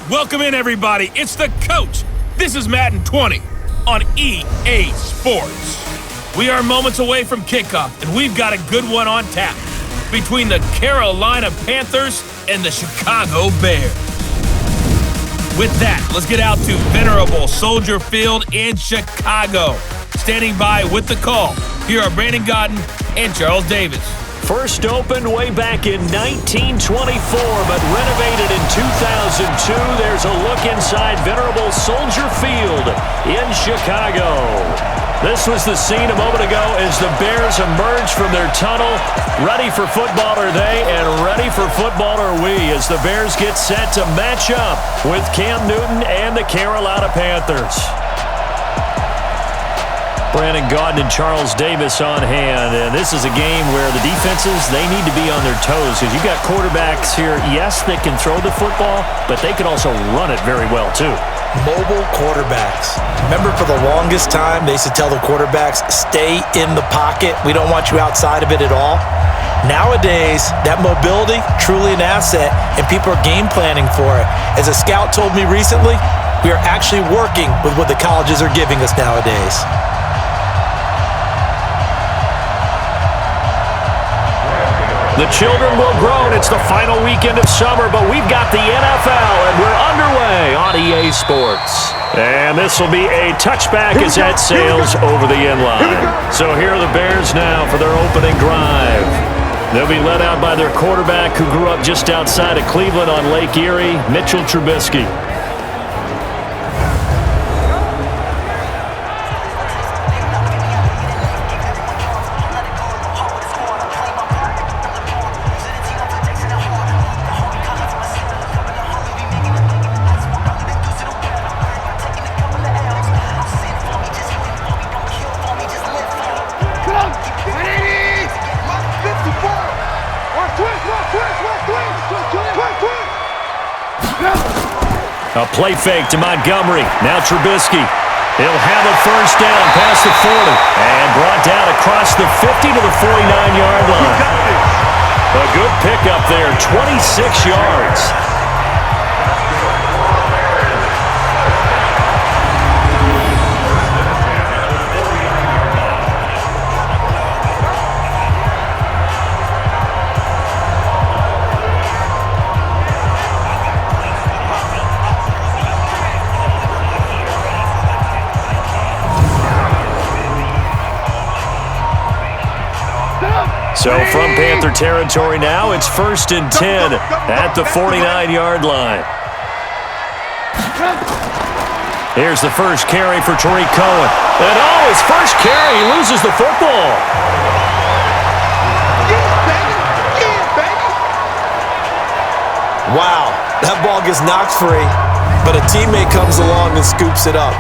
Welcome in, everybody. It's the coach. This is Madden 20 on EA Sports. We are moments away from kickoff, and we've got a good one on tap between the Carolina Panthers and the Chicago Bears. With that, let's get out to venerable Soldier Field in Chicago. Standing by with the call, here are Brandon Godden and Charles Davis. First opened way back in 1924, but renovated in 2002. There's a look inside venerable Soldier Field in Chicago. This was the scene a moment ago as the Bears emerged from their tunnel. Ready for football are they, and ready for football are we as the Bears get set to match up with Cam Newton and the Carolina Panthers. Brandon Gaudin and Charles Davis on hand, and this is a game where the defenses, they need to be on their toes because you've got quarterbacks here, yes, that can throw the football, but they can also run it very well too. Mobile quarterbacks. Remember, for the longest time, they used to tell the quarterbacks, stay in the pocket. We don't want you outside of it at all. Nowadays, that mobility, truly an asset, and people are game planning for it. As a scout told me recently, we are actually working with what the colleges are giving us nowadays. The children will groan. It's the final weekend of summer, but we've got the NFL, and we're underway on EA Sports. And this will be a touchback as that sails over the end line. So here are the Bears now for their opening drive. They'll be led out by their quarterback who grew up just outside of Cleveland on Lake Erie, Mitchell Trubisky. A play fake to Montgomery. Now Trubisky. He'll have a first down past the 40. And brought down across the 50 to the 49-yard line. A good pickup there, 26 yards. So from Panther territory now, it's 1st and 10 at the 49-yard line. Here's the first carry for Tariq Cohen. And his first carry, he loses the football. Wow, that ball gets knocked free, but a teammate comes along and scoops it up.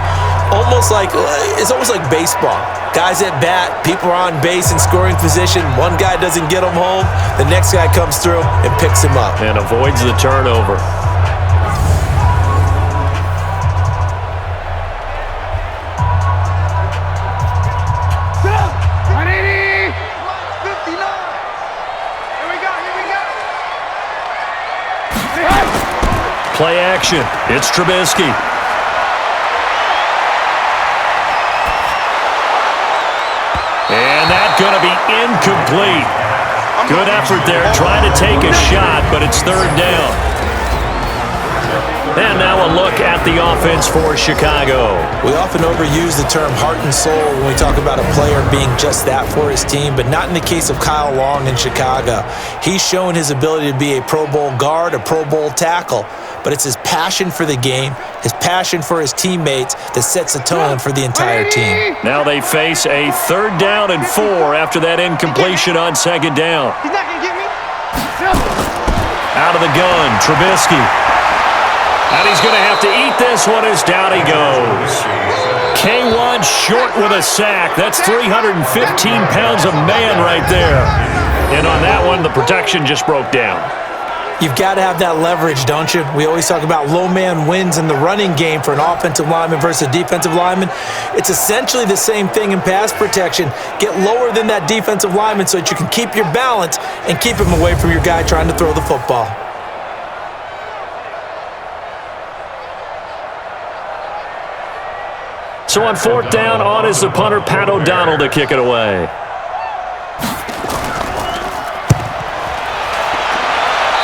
It's almost like baseball. Guys at bat, people are on base in scoring position. One guy doesn't get him home. The next guy comes through and picks him up. And avoids the turnover. Play action. It's Trubisky. And that's going to be incomplete. Good effort there, trying to take a shot, but it's third down. And now a look at the offense for Chicago. We often overuse the term heart and soul when we talk about a player being just that for his team, but not in the case of Kyle Long in Chicago. He's shown his ability to be a Pro Bowl guard, a Pro Bowl tackle, but it's his passion for the game, his passion for his teammates that sets the tone for the entire team. Now they face a 3rd down and 4 after that incompletion on 2nd down. He's not going to get me. Out of the gun, Trubisky. And he's going to have to eat this one as down he goes. K1 short with a sack. That's 315 pounds of man right there. And on that one, the protection just broke down. You've got to have that leverage, don't you? We always talk about low man wins in the running game for an offensive lineman versus a defensive lineman. It's essentially the same thing in pass protection. Get lower than that defensive lineman so that you can keep your balance and keep him away from your guy trying to throw the football. So on 4th down, on is the punter, Pat O'Donnell, to kick it away.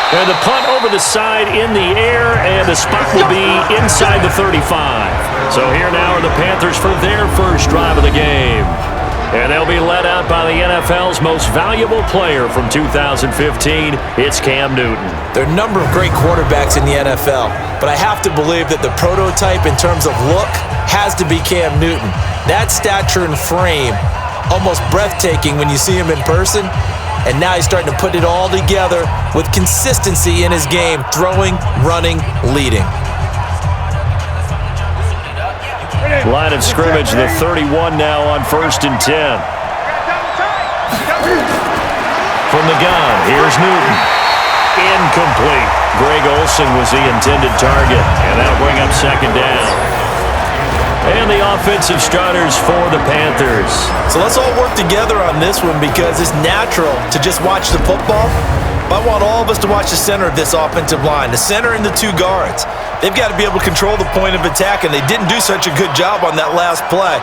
And the punt over the side in the air, and the spot will be inside the 35. So here now are the Panthers for their first drive of the game. And they'll be led out by the NFL's most valuable player from 2015. It's Cam Newton. There are a number of great quarterbacks in the NFL, but I have to believe that the prototype in terms of look has to be Cam Newton. That stature and frame, almost breathtaking when you see him in person. And now he's starting to put it all together with consistency in his game, throwing, running, leading. Line of scrimmage, the 31 now on 1st and 10. From the gun, here's Newton. Incomplete. Greg Olsen was the intended target, and that'll bring up 2nd down. And the offensive starters for the Panthers. So let's all work together on this one because it's natural to just watch the football. But I want all of us to watch the center of this offensive line, the center and the 2 guards. They've got to be able to control the point of attack, and they didn't do such a good job on that last play.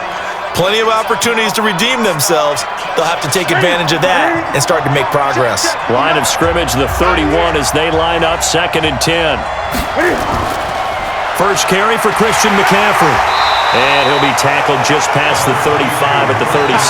Plenty of opportunities to redeem themselves. They'll have to take advantage of that and start to make progress. Line of scrimmage, the 31 as they line up, 2nd and 10. First carry for Christian McCaffrey. And he'll be tackled just past the 35 at the 36.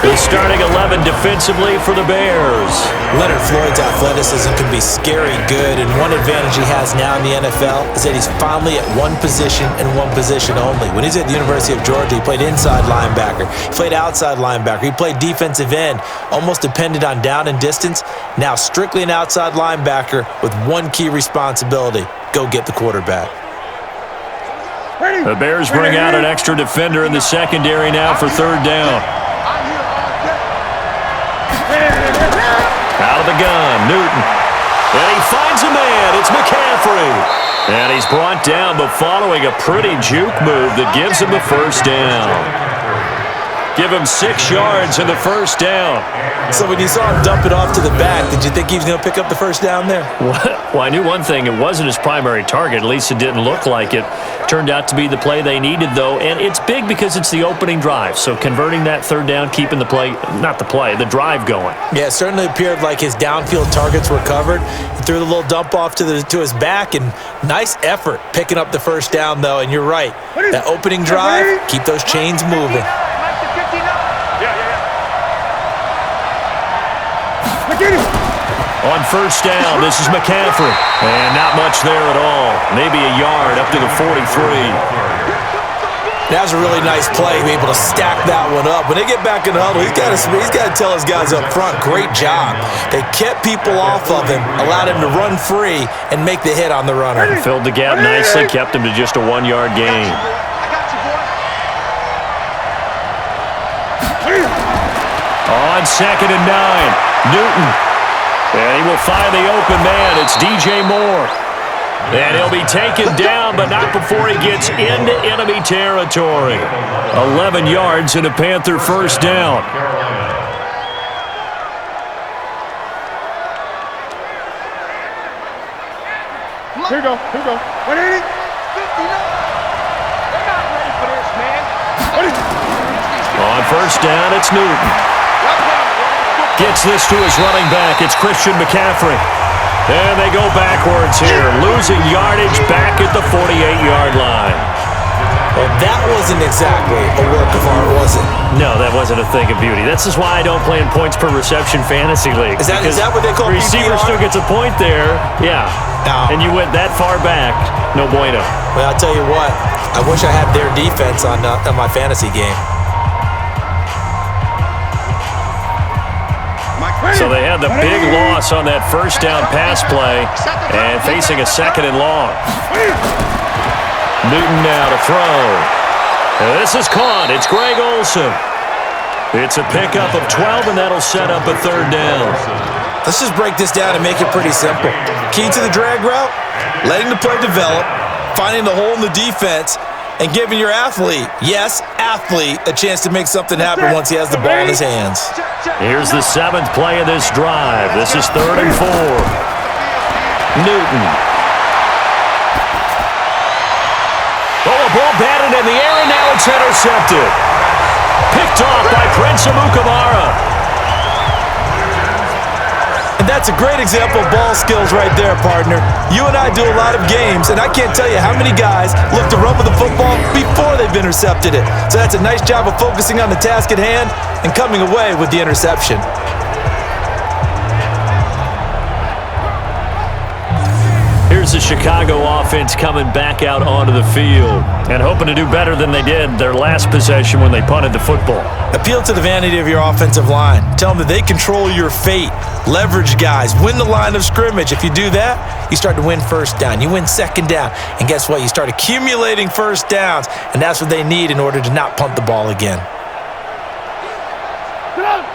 The starting 11 defensively for the Bears. Leonard Floyd's athleticism can be scary good, and one advantage he has now in the NFL is that he's finally at one position and one position only. When he's at the University of Georgia, he played inside linebacker, he played outside linebacker, he played defensive end, almost dependent on down and distance. Now strictly an outside linebacker with one key responsibility: go get the quarterback. The Bears bring out an extra defender in the secondary now for 3rd down. Out of the gun, Newton. And he finds a man. It's McCaffrey. And he's brought down, but following a pretty juke move that gives him the 1st down. Give him 6 yards in the 1st down. So when you saw him dump it off to the back, did you think he was going to pick up the 1st down there? Well, I knew one thing. It wasn't his primary target. At least it didn't look like it. Turned out to be the play they needed, though. And it's big because it's the opening drive. So converting that 3rd down, keeping the play, not the play, the drive going. Yeah, it certainly appeared like his downfield targets were covered. He threw the little dump off to his back, and nice effort picking up the 1st down, though. And you're right. That opening drive, keep those chains moving. On 1st down, this is McCaffrey. And not much there at all. Maybe a yard up to the 43. That was a really nice play to be able to stack that one up. When they get back in the huddle, he's got to tell his guys up front, great job. They kept people off of him, allowed him to run free, and make the hit on the runner. Filled the gap nicely, kept him to just a 1-yard gain. On 2nd and 9, Newton. And he will find the open man. It's DJ Moore. And he'll be taken down, but not before he gets into enemy territory. 11 yards and a Panther 1st down. Here we go. 180. 59. They're not ready for this, man. On 1st down, it's Newton. Gets this to his running back. It's Christian McCaffrey. And they go backwards here, losing yardage back at the 48-yard line. Well, that wasn't exactly a work of art, was it? No, that wasn't a thing of beauty. This is why I don't play in points per reception fantasy league. Is that what they call the receiver PPR? still gets a point there. Yeah. No. And you went that far back. No bueno. Well, I'll tell you what. I wish I had their defense on my fantasy game. So they had the big loss on that 1st down pass play and facing a 2nd and long. Newton now to throw. And this is caught. It's Greg Olsen. It's a pickup of 12, and that'll set up a 3rd down. Let's just break this down and make it pretty simple. Key to the drag route, letting the play develop, finding the hole in the defense, and giving your athlete, yes, athlete, a chance to make something happen once he has the ball in his hands. Here's the 7th play of this drive. This is 3rd and 4. Newton. ball batted in the air, and now it's intercepted. Picked off by Prince Amukamara. And that's a great example of ball skills right there, partner. You and I do a lot of games, and I can't tell you how many guys look to run with the football before they've intercepted it. So that's a nice job of focusing on the task at hand and coming away with the interception. Here's the Chicago offense coming back out onto the field and hoping to do better than they did their last possession when they punted the football. Appeal to the vanity of your offensive line. Tell them that they control your fate. Leverage guys. Win the line of scrimmage. If you do that, you start to win first down. You win second down. And guess what? You start accumulating first downs, and that's what they need in order to not punt the ball again.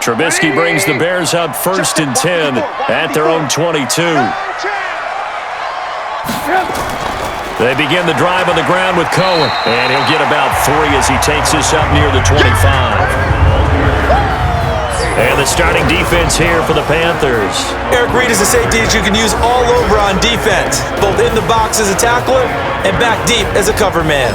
Trubisky brings the Bears up 1st and 10 at their own 22. They begin the drive on the ground with Cohen, and he'll get about 3 as he takes this up near the 25. And the starting defense here for the Panthers. Eric Reid is a safety that you can use all over on defense, both in the box as a tackler and back deep as a cover man.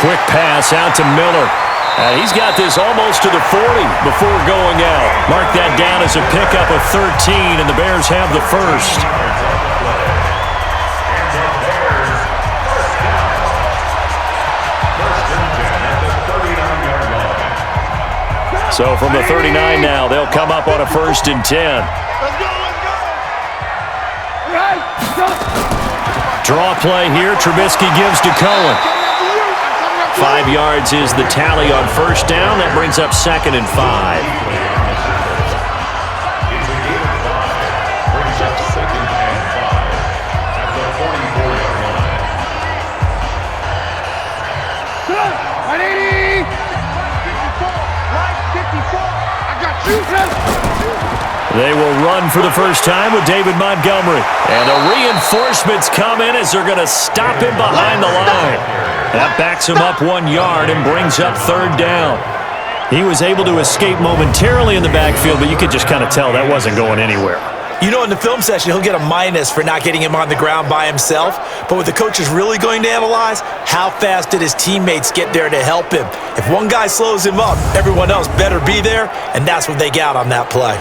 Quick pass out to Miller. And he's got this almost to the 40 before going out. Mark that down as a pickup of 13, and the Bears have the first. So from the 39 now, they'll come up on a 1st and 10. Draw play here. Trubisky gives to Cohen. 5 yards is the tally on 1st down. That brings up 2nd and 5. They will run for the first time with David Montgomery. And the reinforcements come in as they're going to stop him behind the line. That backs him up 1 yard and brings up 3rd down. He was able to escape momentarily in the backfield, but you could just kind of tell that wasn't going anywhere. You know, in the film session, he'll get a minus for not getting him on the ground by himself. But what the coach is really going to analyze, how fast did his teammates get there to help him? If one guy slows him up, everyone else better be there, and that's what they got on that play.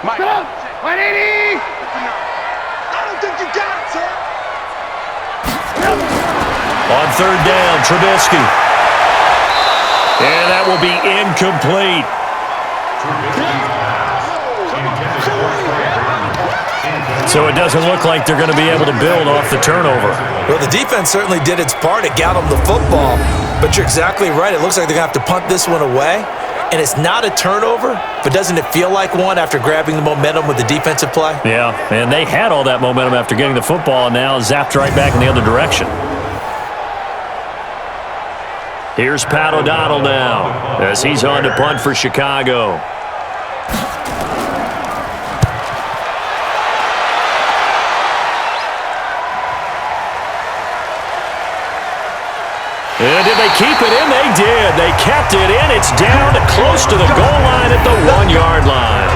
Mike. 180! I don't think you got it, sir. On 3rd down, Trubisky. And that will be incomplete. So it doesn't look like they're going to be able to build off the turnover. Well, the defense certainly did its part. It got them the football. But you're exactly right. It looks like they're going to have to punt this one away. And it's not a turnover, but doesn't it feel like one after grabbing the momentum with the defensive play? Yeah, and they had all that momentum after getting the football, and now zapped right back in the other direction. Here's Pat O'Donnell now as he's on to punt for Chicago. And did they keep it in? They did. They kept it in. It's down close to the goal line at the 1 yard line.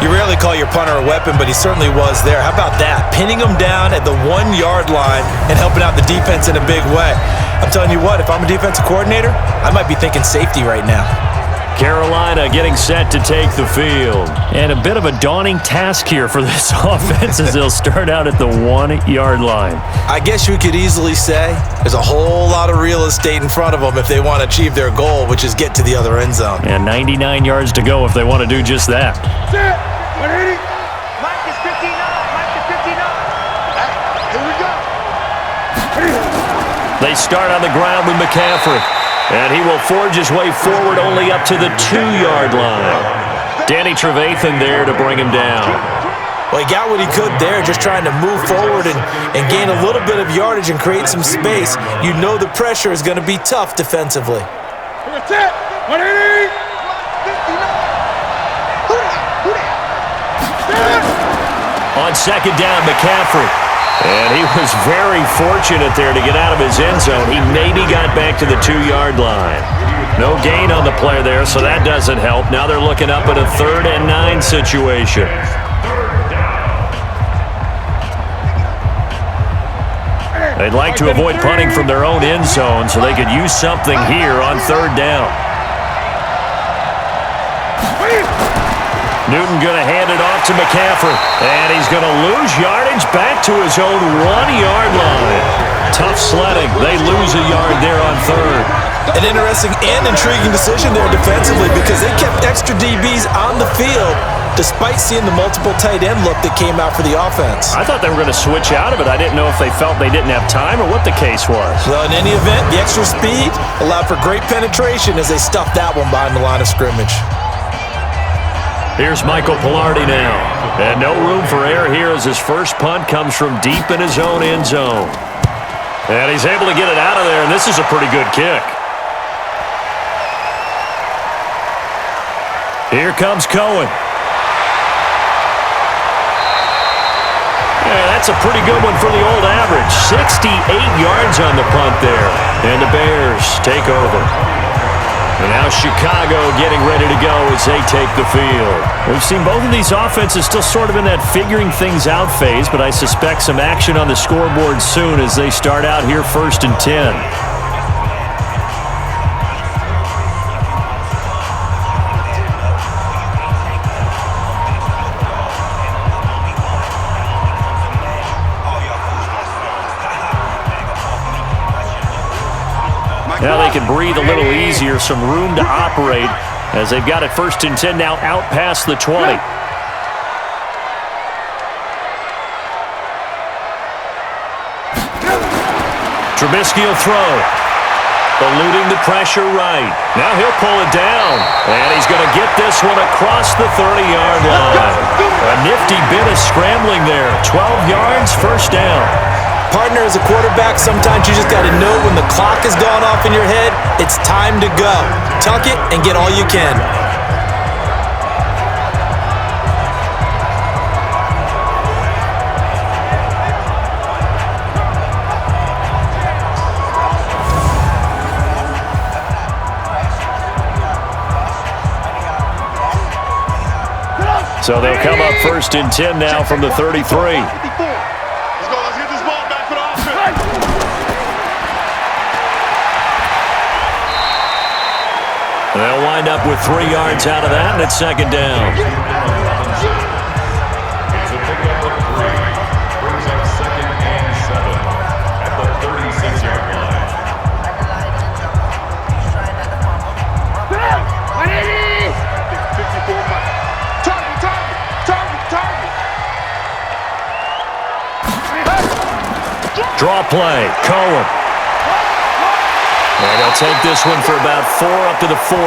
You rarely call your punter a weapon, but he certainly was there. How about that? Pinning him down at the 1 yard line and helping out the defense in a big way. I'm telling you what, if I'm a defensive coordinator, I might be thinking safety right now. Carolina getting set to take the field. And a bit of a daunting task here for this offense as they'll start out at the 1 yard line. I guess you could easily say there's a whole lot of real estate in front of them if they want to achieve their goal, which is get to the other end zone. And 99 yards to go if they want to do just that. Set. 180. Mike is 59. Mike is 59. Here we go. They start on the ground with McCaffrey. And he will forge his way forward only up to the 2 yard line. Danny Trevathan there to bring him down. Well, he got what he could there, just trying to move forward and gain a little bit of yardage and create some space. You know the pressure is going to be tough defensively. That's it. 180. On second down, McCaffrey. And he was very fortunate there to get out of his end zone. He maybe got back to the 2-yard line. No gain on the play there, so that doesn't help. Now they're looking up at a 3rd and 9 situation. They'd like to avoid punting from their own end zone so they could use something here on 3rd down. Newton going to hand it off to McCaffrey. And he's going to lose yardage back to his own 1-yard line. Tough sledding. They lose a yard there on 3rd. An interesting and intriguing decision there defensively because they kept extra DBs on the field despite seeing the multiple tight end look that came out for the offense. I thought they were going to switch out of it. I didn't know if they felt they didn't have time or what the case was. Well, in any event, the extra speed allowed for great penetration as they stuffed that one behind the line of scrimmage. Here's Michael Pilardi now. And no room for error here as his first punt comes from deep in his own end zone. And he's able to get it out of there, and this is a pretty good kick. Here comes Cohen. Yeah, that's a pretty good one for the old average. 68 yards on the punt there. And the Bears take over. And now Chicago getting ready to go as they take the field. We've seen both of these offenses still sort of in that figuring things out phase, but I suspect some action on the scoreboard soon as they start out here 1st and 10. Now they can breathe a little easier, some room to operate as they've got it 1st and 10 now out past the 20. Trubisky will throw. Eluding the pressure right. Now he'll pull it down. And he's going to get this one across the 30-yard line. A nifty bit of scrambling there. 12 yards, 1st down. Partner, as a quarterback, sometimes you just got to know when the clock has gone off in your head, it's time to go. Tuck it and get all you can. So they'll come up 1st and 10 now from the 33. They'll wind up with 3 yards out of that, and it's 2nd down. It's a pickup of 3. Brings up 2nd and 7 at the 36-yard line. 180! 54 miles. Target! Draw play, Cohen. And they'll take this one for about 4 up to the 40.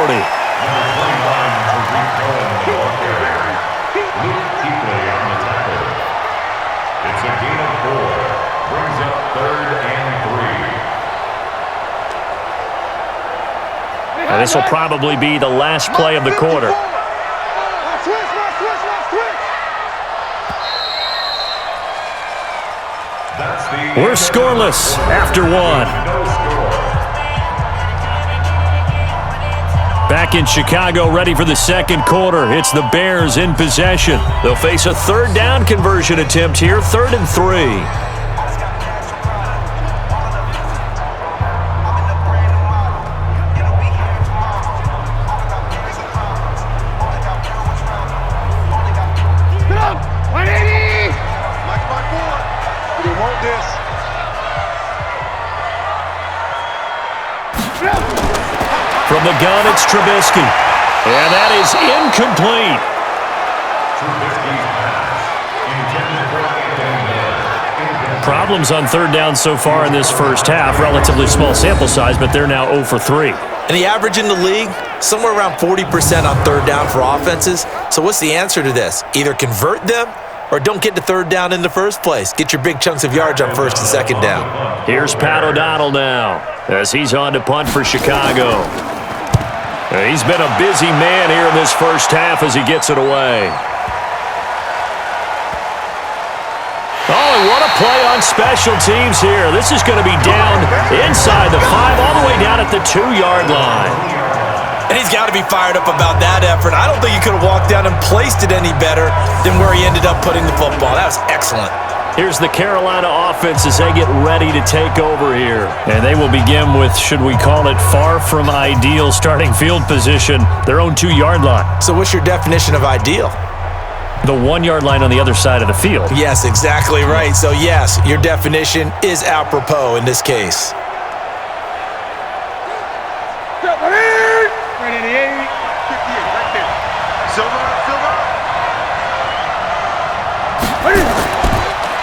It's a gain of 4. Brings up 3rd and 3. And this will probably be the last play of the quarter. We're scoreless after 1. Back in Chicago, ready for the 2nd quarter. It's the Bears in possession. They'll face a 3rd down conversion attempt here, 3rd and 3. From the gun, it's Trubisky. And that is incomplete. Problems on 3rd down so far in this 1st half. Relatively small sample size, but they're now 0 for 3. And the average in the league, somewhere around 40% on 3rd down for offenses. So what's the answer to this? Either convert them or don't get to third down in the first place. Get your big chunks of yards on first and second down. Here's Pat O'Donnell now as he's on to punt for Chicago. He's been a busy man here in this first half as he gets it away. Oh, and what a play on special teams here. This is going to be down inside the 5, all the way down at the 2-yard line. And he's got to be fired up about that effort. I don't think he could have walked down and placed it any better than where he ended up putting the football. That was excellent. Here's the Carolina offense as they get ready to take over here. And they will begin with, should we call it, far from ideal starting field position, their own 2-yard line. So what's your definition of ideal? The 1-yard line on the other side of the field. Yes, exactly right. So yes, your definition is apropos in this case. Right in the 80, 58, right there. Silver.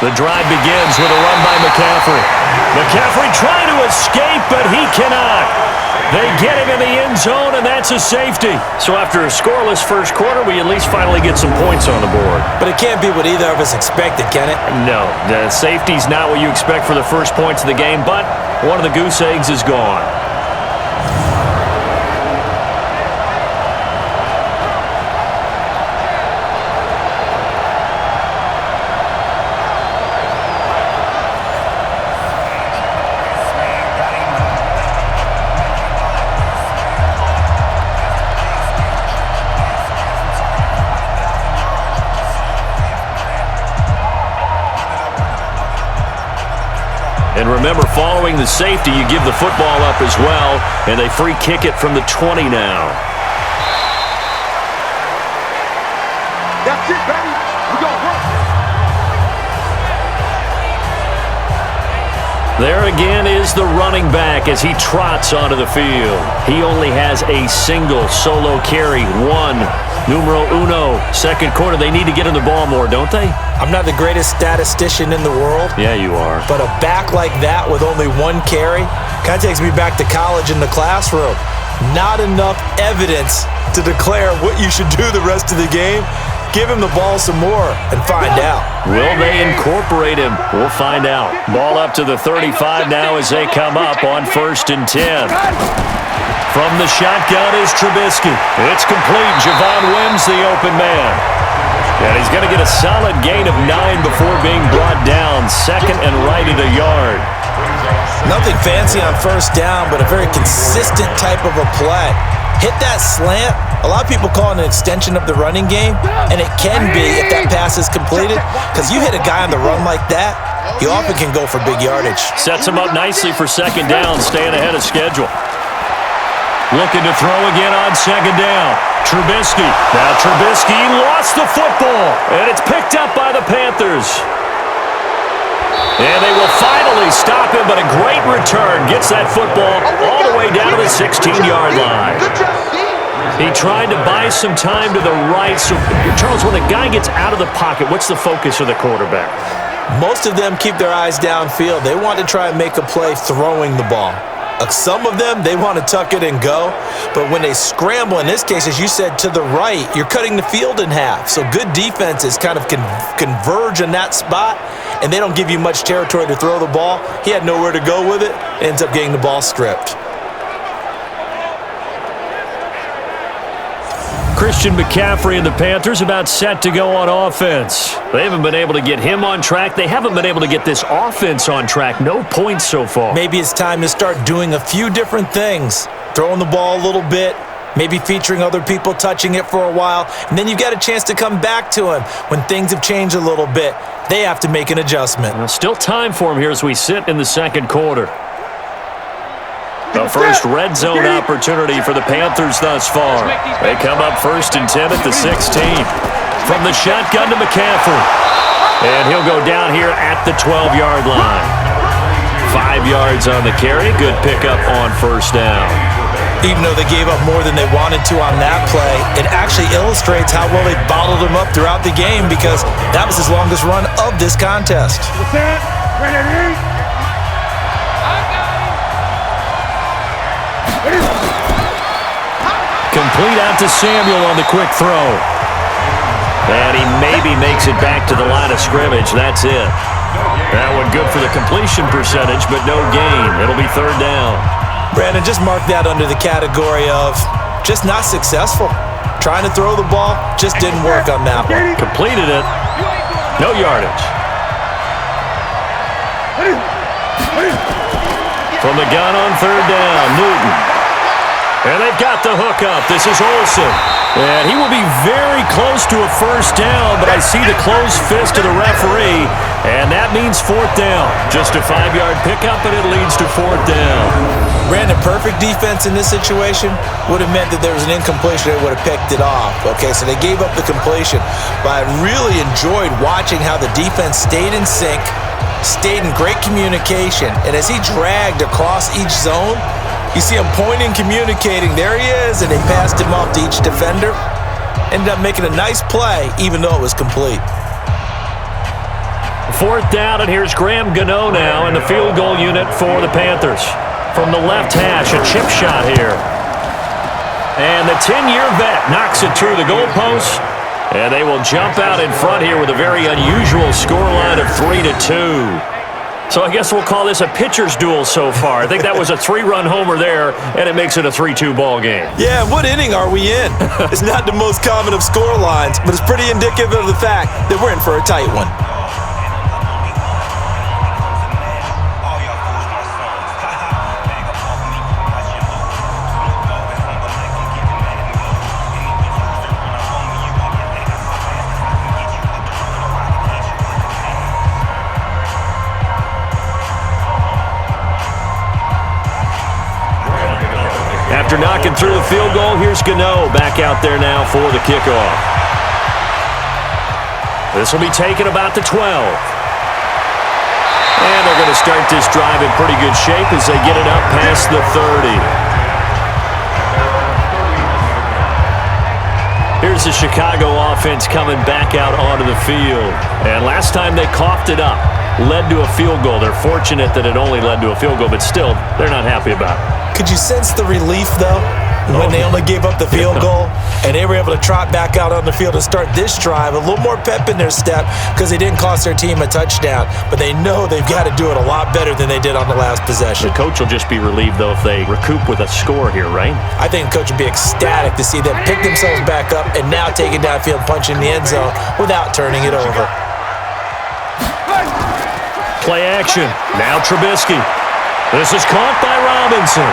The drive begins with a run by McCaffrey. McCaffrey trying to escape, but he cannot. They get him in the end zone, and that's a safety. So after a scoreless first quarter, we at least finally get some points on the board. But it can't be what either of us expected, can it? No, the safety's not what you expect for the first points of the game, but one of the goose eggs is gone. And remember, following the safety, you give the football up as well, and they free kick it from the 20 now. That's it, baby. We gonna work. There again is the running back as he trots onto the field. He only has a single solo carry, numero uno, second quarter. They need to get him the ball more, don't they? I'm not the greatest statistician in the world. Yeah, you are. But a back like that with only one carry kind of takes me back to college in the classroom. Not enough evidence to declare what you should do the rest of the game. Give him the ball some more and find out. Will they incorporate him? We'll find out. Ball up to the 35 now as they come up on 1st and 10. From the shotgun is Trubisky. It's complete. Javon Wims, the open man. And he's going to get a solid gain of 9 before being brought down. Second and right at a yard. Nothing fancy on first down, but a very consistent type of a play. Hit that slant. A lot of people call it an extension of the running game, and it can be if that pass is completed, because you hit a guy on the run like that, you often can go for big yardage. Sets him up nicely for second down, staying ahead of schedule. Looking to throw again on second down. Trubisky. Now Trubisky lost the football, and it's picked up by the Panthers. And they will finally stop him, but a great return. Gets that football all the way down to the 16-yard line. He tried to buy some time to the right. So, Charles, when a guy gets out of the pocket, what's the focus of the quarterback? Most of them keep their eyes downfield. They want to try and make a play throwing the ball. Some of them, they want to tuck it and go. But when they scramble, in this case, as you said, to the right, you're cutting the field in half. So good defenses kind of converge in that spot, and they don't give you much territory to throw the ball. He had nowhere to go with it. Ends up getting the ball stripped. Christian McCaffrey and the Panthers about set to go on offense. They haven't been able to get him on track. They haven't been able to get this offense on track. No points so far. Maybe it's time to start doing a few different things. Throwing the ball a little bit, maybe featuring other people touching it for a while, and then you've got a chance to come back to him when things have changed a little bit. They have to make an adjustment. Well, still time for him here as we sit in the second quarter. The first red zone opportunity for the Panthers thus far. They come up 1st and 10 at the 16. From the shotgun to McCaffrey. And he'll go down here at the 12-yard line. 5 yards on the carry. Good pickup on first down. Even though they gave up more than they wanted to on that play, it actually illustrates how well they bottled him up throughout the game, because that was his longest run of this contest. Complete out to Samuel on the quick throw. And he maybe makes it back to the line of scrimmage. That's it. That one good for the completion percentage, but no gain. It'll be third down. Brandon, just mark that under the category of just not successful. Trying to throw the ball, just didn't work on that one. Completed it. No yardage. From the gun on third down, Newton. And they've got the hook up. This is Olsen. And he will be very close to a first down, but I see the closed fist of the referee, and that means fourth down. Just a 5-yard pickup, and it leads to fourth down. Brandon, perfect defense in this situation would have meant that there was an incompletion. They would have picked it off. Okay, so they gave up the completion. But I really enjoyed watching how the defense stayed in sync, stayed in great communication, and as he dragged across each zone, you see him pointing, communicating. There he is, and they passed him off to each defender. Ended up making a nice play, even though it was complete. Fourth down, and here's Graham Gano now in the field goal unit for the Panthers. From the left hash, a chip shot here. And the 10-year vet knocks it through the goalpost. And they will jump out in front here with a very unusual scoreline of 3-2. So I guess we'll call this a pitcher's duel so far. I think that was a 3-run homer there, and it makes it a 3-2 ball game. Yeah, what inning are we in? It's not the most common of score lines, but it's pretty indicative of the fact that we're in for a tight one. After knocking through the field goal, here's Gano back out there now for the kickoff. This will be taken about the 12. And they're going to start this drive in pretty good shape as they get it up past the 30. Here's the Chicago offense coming back out onto the field. And last time they coughed it up, led to a field goal. They're fortunate that it only led to a field goal, but still, they're not happy about it. Could you sense the relief, though, when they only gave up the field goal and they were able to trot back out on the field to start this drive? A little more pep in their step because they didn't cost their team a touchdown, but they know they've got to do it a lot better than they did on the last possession. The coach will just be relieved, though, if they recoup with a score here, right? I think the coach would be ecstatic to see them pick themselves back up and now take it downfield, punching the end zone without turning it over. Play action. Now Trubisky. This is caught by Robinson.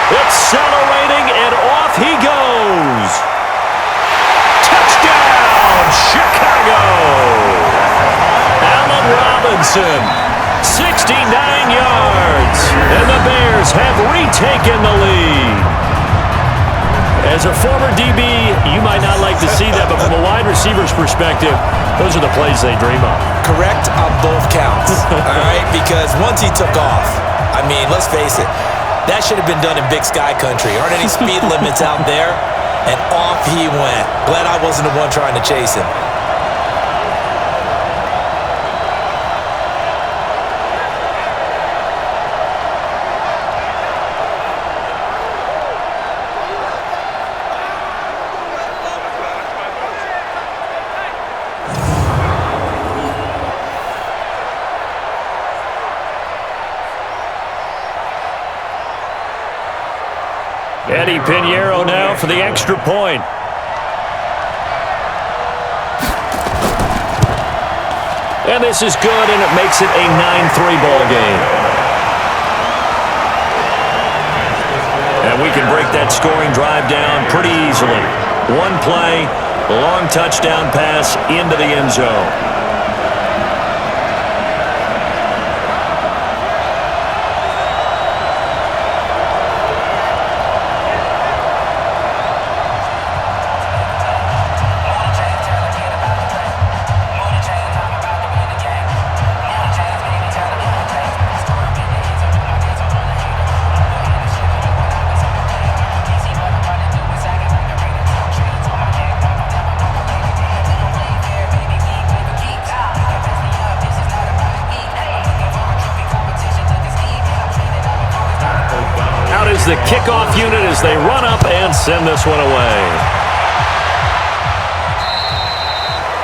Accelerating, and off he goes. Touchdown, Chicago. Allen Robinson, 69 yards. And the Bears have retaken the lead. As a former DB, you might not like to see that, but from a wide receiver's perspective, those are the plays they dream of. Correct on both counts, all right? Because once he took off, I mean, let's face it, that should have been done in Big Sky Country. Aren't any speed limits out there? And off he went. Glad I wasn't the one trying to chase him. Eddie Pinheiro now for the extra point. And this is good, and it makes it a 9-3 ball game. And we can break that scoring drive down pretty easily. One play, long touchdown pass into the end zone. The kickoff unit as they run up and send this one away.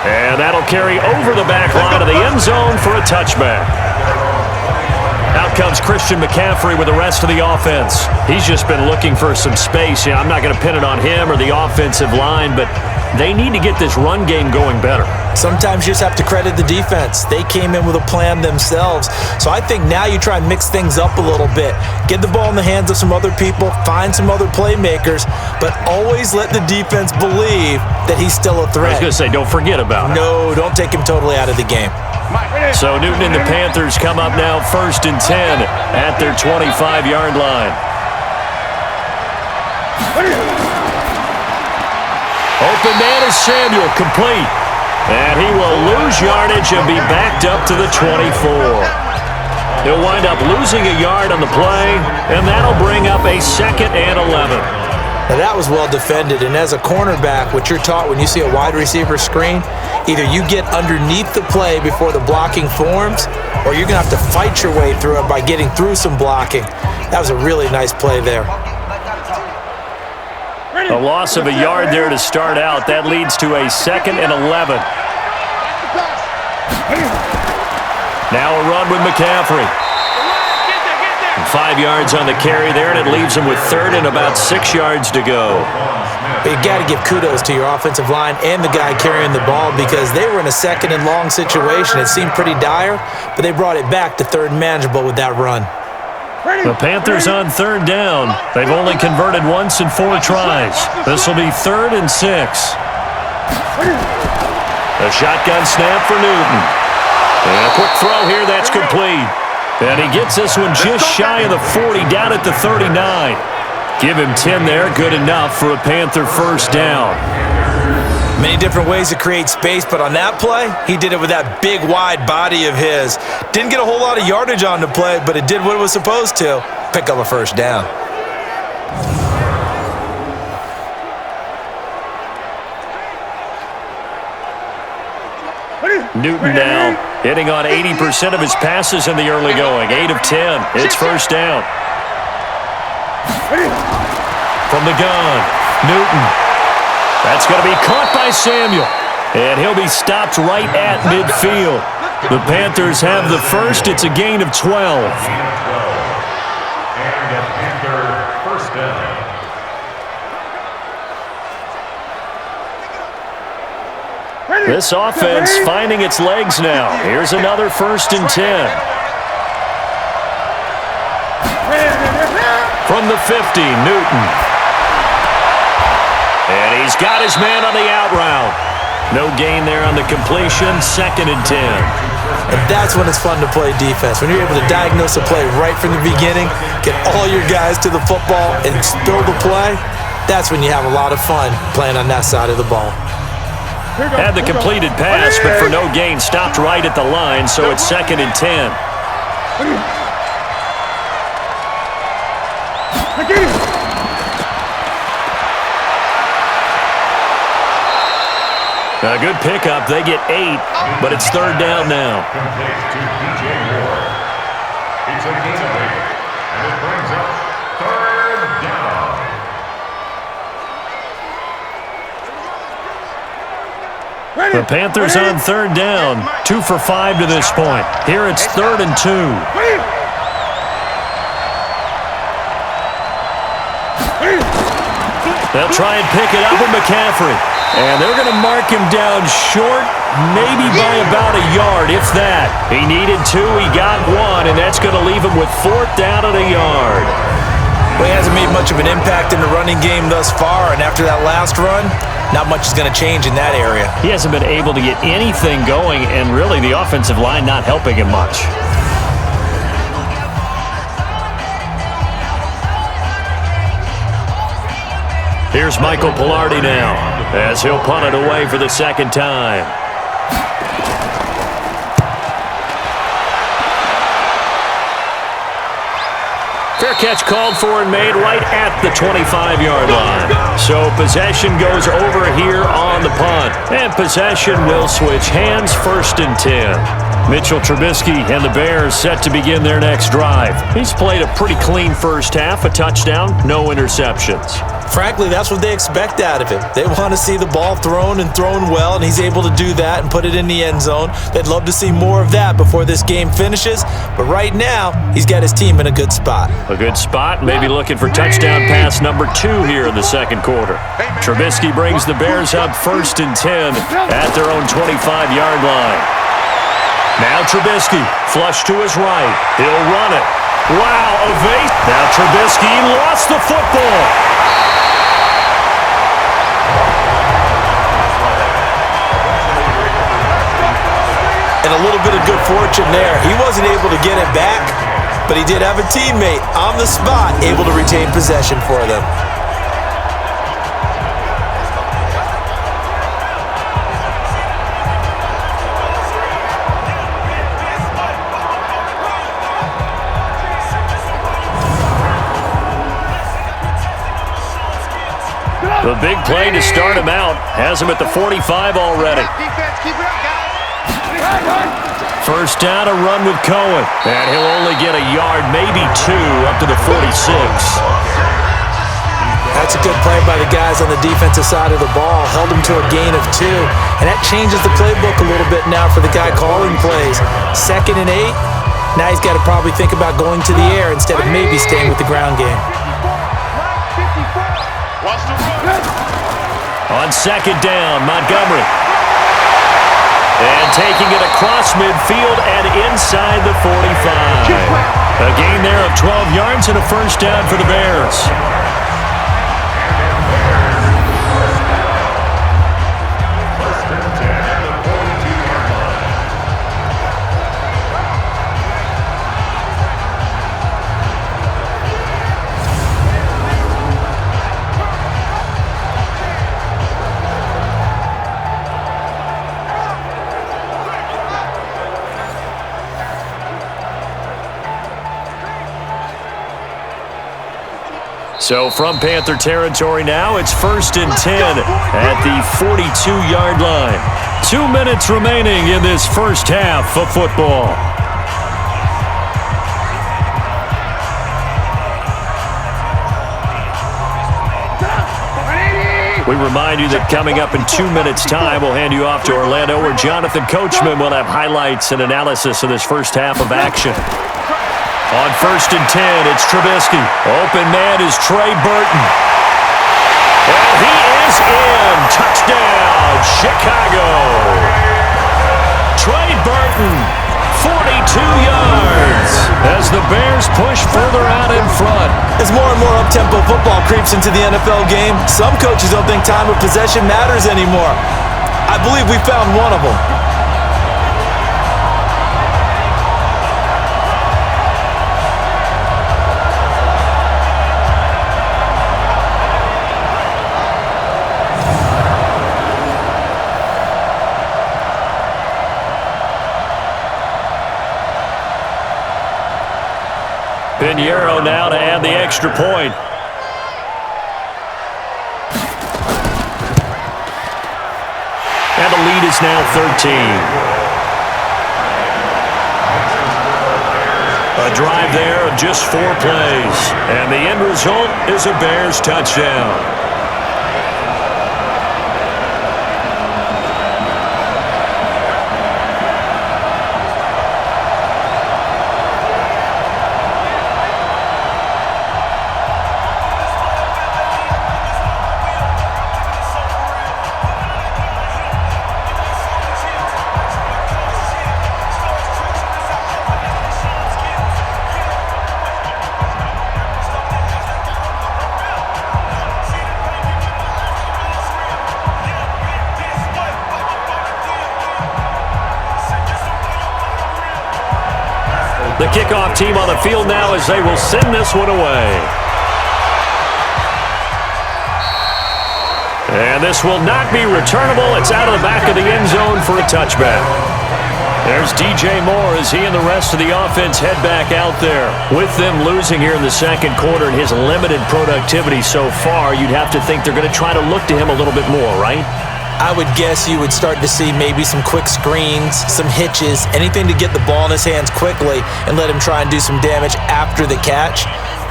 And that'll carry over the back line of the end zone for a touchback. Out comes Christian McCaffrey with the rest of the offense. He's just been looking for some space. I'm not going to pin it on him or the offensive line, but they need to get this run game going better. Sometimes you just have to credit the defense. They came in with a plan themselves. So I think now you try and mix things up a little bit. Get the ball in the hands of some other people, find some other playmakers, but always let the defense believe that he's still a threat. I was going to say, don't forget about it. No, don't take him totally out of the game. So Newton and the Panthers come up now 1st and 10 at their 25-yard line. Open man is Samuel, complete. And he will lose yardage and be backed up to the 24. He'll wind up losing a yard on the play, and that'll bring up a 2nd and 11. Now that was well defended, and as a cornerback, what you're taught when you see a wide receiver screen, either you get underneath the play before the blocking forms, or you're going to have to fight your way through it by getting through some blocking. That was a really nice play there. A loss of a yard there to start out. That leads to a 2nd and 11. Now a run with McCaffrey. 5 yards on the carry there, and it leaves him with 3rd and about 6 yards to go. You got to give kudos to your offensive line and the guy carrying the ball because they were in a 2nd and long situation. It seemed pretty dire, but they brought it back to 3rd and manageable with that run. The Panthers on 3rd down. They've only converted once in 4 tries. This will be 3rd and 6. A shotgun snap for Newton. And a quick throw here, that's complete. And he gets this one just shy of the 40, down at the 39. Give him 10 there, good enough for a Panther 1st down. Many different ways to create space, but on that play, he did it with that big, wide body of his. Didn't get a whole lot of yardage on the play, but it did what it was supposed to. Pick up a 1st down. Newton now hitting on 80% of his passes in the early going. 8 of 10. It's 1st down. From the gun, Newton. That's going to be caught by Samuel. And he'll be stopped right at midfield. The Panthers have the 1st. It's a gain of 12. And a Panther 1st down. This offense finding its legs now. Here's another 1st and 10. From the 50, Newton. And he's got his man on the out route. No gain there on the completion, 2nd and 10. And that's when it's fun to play defense. When you're able to diagnose a play right from the beginning, get all your guys to the football, and spill the play, that's when you have a lot of fun playing on that side of the ball. Had the completed pass, but for no gain, stopped right at the line, so it's 2nd and 10. A good pickup. They get 8, but it's 3rd down now. It's a gain of 8, and it brings up 3rd down. The Panthers on 3rd down. 2 for 5 to this point. Here it's 3rd and 2. They'll try and pick it up with McCaffrey. And they're going to mark him down short, maybe by about a yard, if that. He needed 2, he got 1, and that's going to leave him with 4th down at a yard. Well, he hasn't made much of an impact in the running game thus far, and after that last run, not much is going to change in that area. He hasn't been able to get anything going, and really the offensive line not helping him much. Here's Michael Pilardi now, as he'll punt it away for the 2nd time. Fair catch called for and made right at the 25-yard line. So possession goes over here on the punt. And possession will switch hands, 1st and 10. Mitchell Trubisky and the Bears set to begin their next drive. He's played a pretty clean first half, a touchdown, no interceptions. Frankly, that's what they expect out of him. They want to see the ball thrown and thrown well, and he's able to do that and put it in the end zone. They'd love to see more of that before this game finishes, but right now, he's got his team in a good spot. A good spot, maybe looking for touchdown pass number 2 here in the second quarter. Trubisky brings the Bears up 1st and 10 at their own 25-yard line. Now Trubisky, flush to his right. He'll run it. Wow, evade. Now Trubisky lost the football. And a little bit of good fortune there. He wasn't able to get it back, but he did have a teammate on the spot able to retain possession for them. The big play to start him out has him at the 45 already. Defense, keep it up, guys. First down, a run with Cohen. And he'll only get a yard, maybe 2, up to the 46. That's a good play by the guys on the defensive side of the ball. Held him to a gain of 2. And that changes the playbook a little bit now for the guy calling plays. 2nd and 8. Now he's got to probably think about going to the air instead of maybe staying with the ground game. On 2nd down, Montgomery. And taking it across midfield and inside the 45. A gain there of 12 yards and a first down for the Bears. So from Panther territory now, it's 1st and 10 at the 42-yard line. 2 minutes remaining in this first half of football. We remind you that coming up in 2 minutes' time, we'll hand you off to Orlando, where Jonathan Coachman will have highlights and analysis of this first half of action. On 1st and 10, it's Trubisky. Open man is Trey Burton. And he is in. Touchdown, Chicago. Trey Burton, 42 yards, as the Bears push further out in front. As more and more up-tempo football creeps into the NFL game, some coaches don't think time of possession matters anymore. I believe we found one of them. Pinheiro now to add the extra point. And the lead is now 13. A drive there of just 4 plays. And the end result is a Bears touchdown. The kickoff team on the field now as they will send this one away. And this will not be returnable. It's out of the back of the end zone for a touchback. There's DJ Moore as he and the rest of the offense head back out there. With them losing here in the second quarter and his limited productivity so far, you'd have to think they're going to try to look to him a little bit more, right? I would guess you would start to see maybe some quick screens, some hitches, anything to get the ball in his hands quickly and let him try and do some damage after the catch.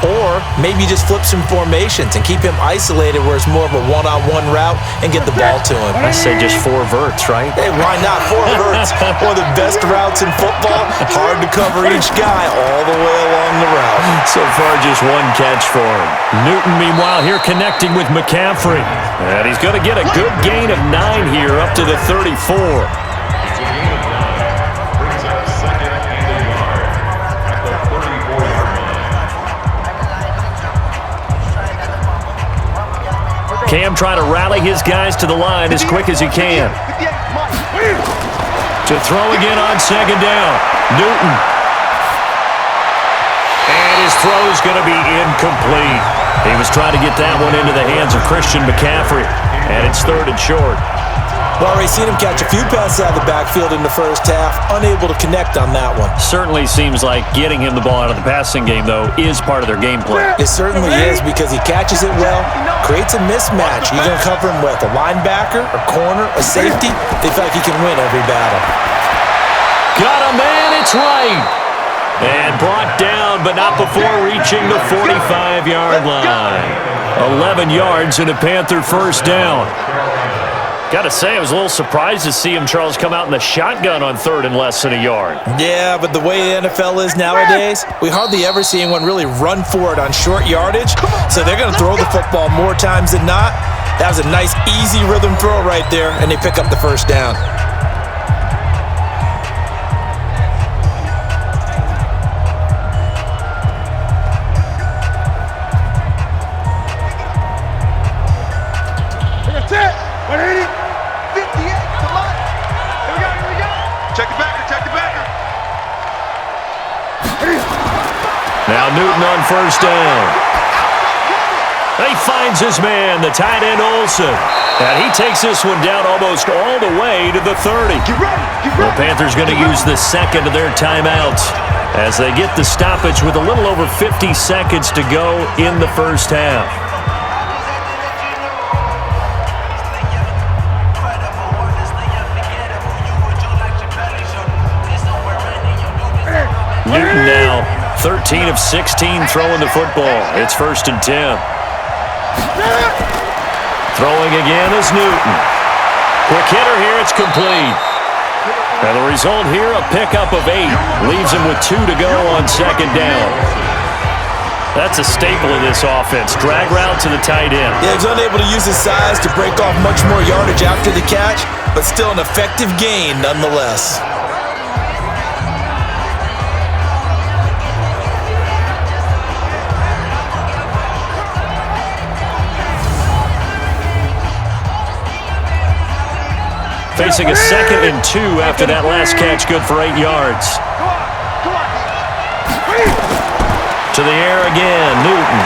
Or maybe just flip some formations and keep him isolated where it's more of a one-on-one route and get the ball to him. I say just 4 verts, right? Hey, why not? 4 verts. One of the best routes in football. Hard to cover each guy all the way along the route. So far, just 1 catch for him. Newton, meanwhile, here connecting with McCaffrey. And he's going to get a good gain of 9 here up to the 34. Cam trying to rally his guys to the line as quick as he can. To throw again on 2nd down. Newton. And his throw is going to be incomplete. He was trying to get that one into the hands of Christian McCaffrey. And it's 3rd and short. Well, we've seen him catch a few passes out of the backfield in the first half, unable to connect on that one. Certainly seems like getting him the ball out of the passing game, though, is part of their game plan. It certainly is because he catches it well, creates a mismatch. You're going to cover him with a linebacker, a corner, a safety. They feel like he can win every battle. Got him, man. It's right. And brought down, but not before reaching the 45-yard line. 11 yards and a Panther first down. Got to say, I was a little surprised to see him, Charles, come out in the shotgun on 3rd and less than a yard. Yeah, but the way the NFL is nowadays, we hardly ever see anyone really run for it on short yardage. So they're going to throw the football more times than not. That was a nice, easy rhythm throw right there, and they pick up the first down. Now Newton on first down. He finds his man, the tight end Olsen. And he takes this one down almost all the way to the 30. The Panthers going to use the second of their timeouts as they get the stoppage with a little over 50 seconds to go in the first half. Newton now 13 of 16 throwing the football. It's 1st and 10. Throwing again is Newton. Quick hitter here, it's complete. And the result here, a pickup of 8. Leaves him with 2 to go on 2nd down. That's a staple of this offense. Drag route to the tight end. Yeah, he's unable to use his size to break off much more yardage after the catch, but still an effective gain nonetheless. Facing a 2nd and 2 after that last catch, good for 8 yards. To the air again, Newton.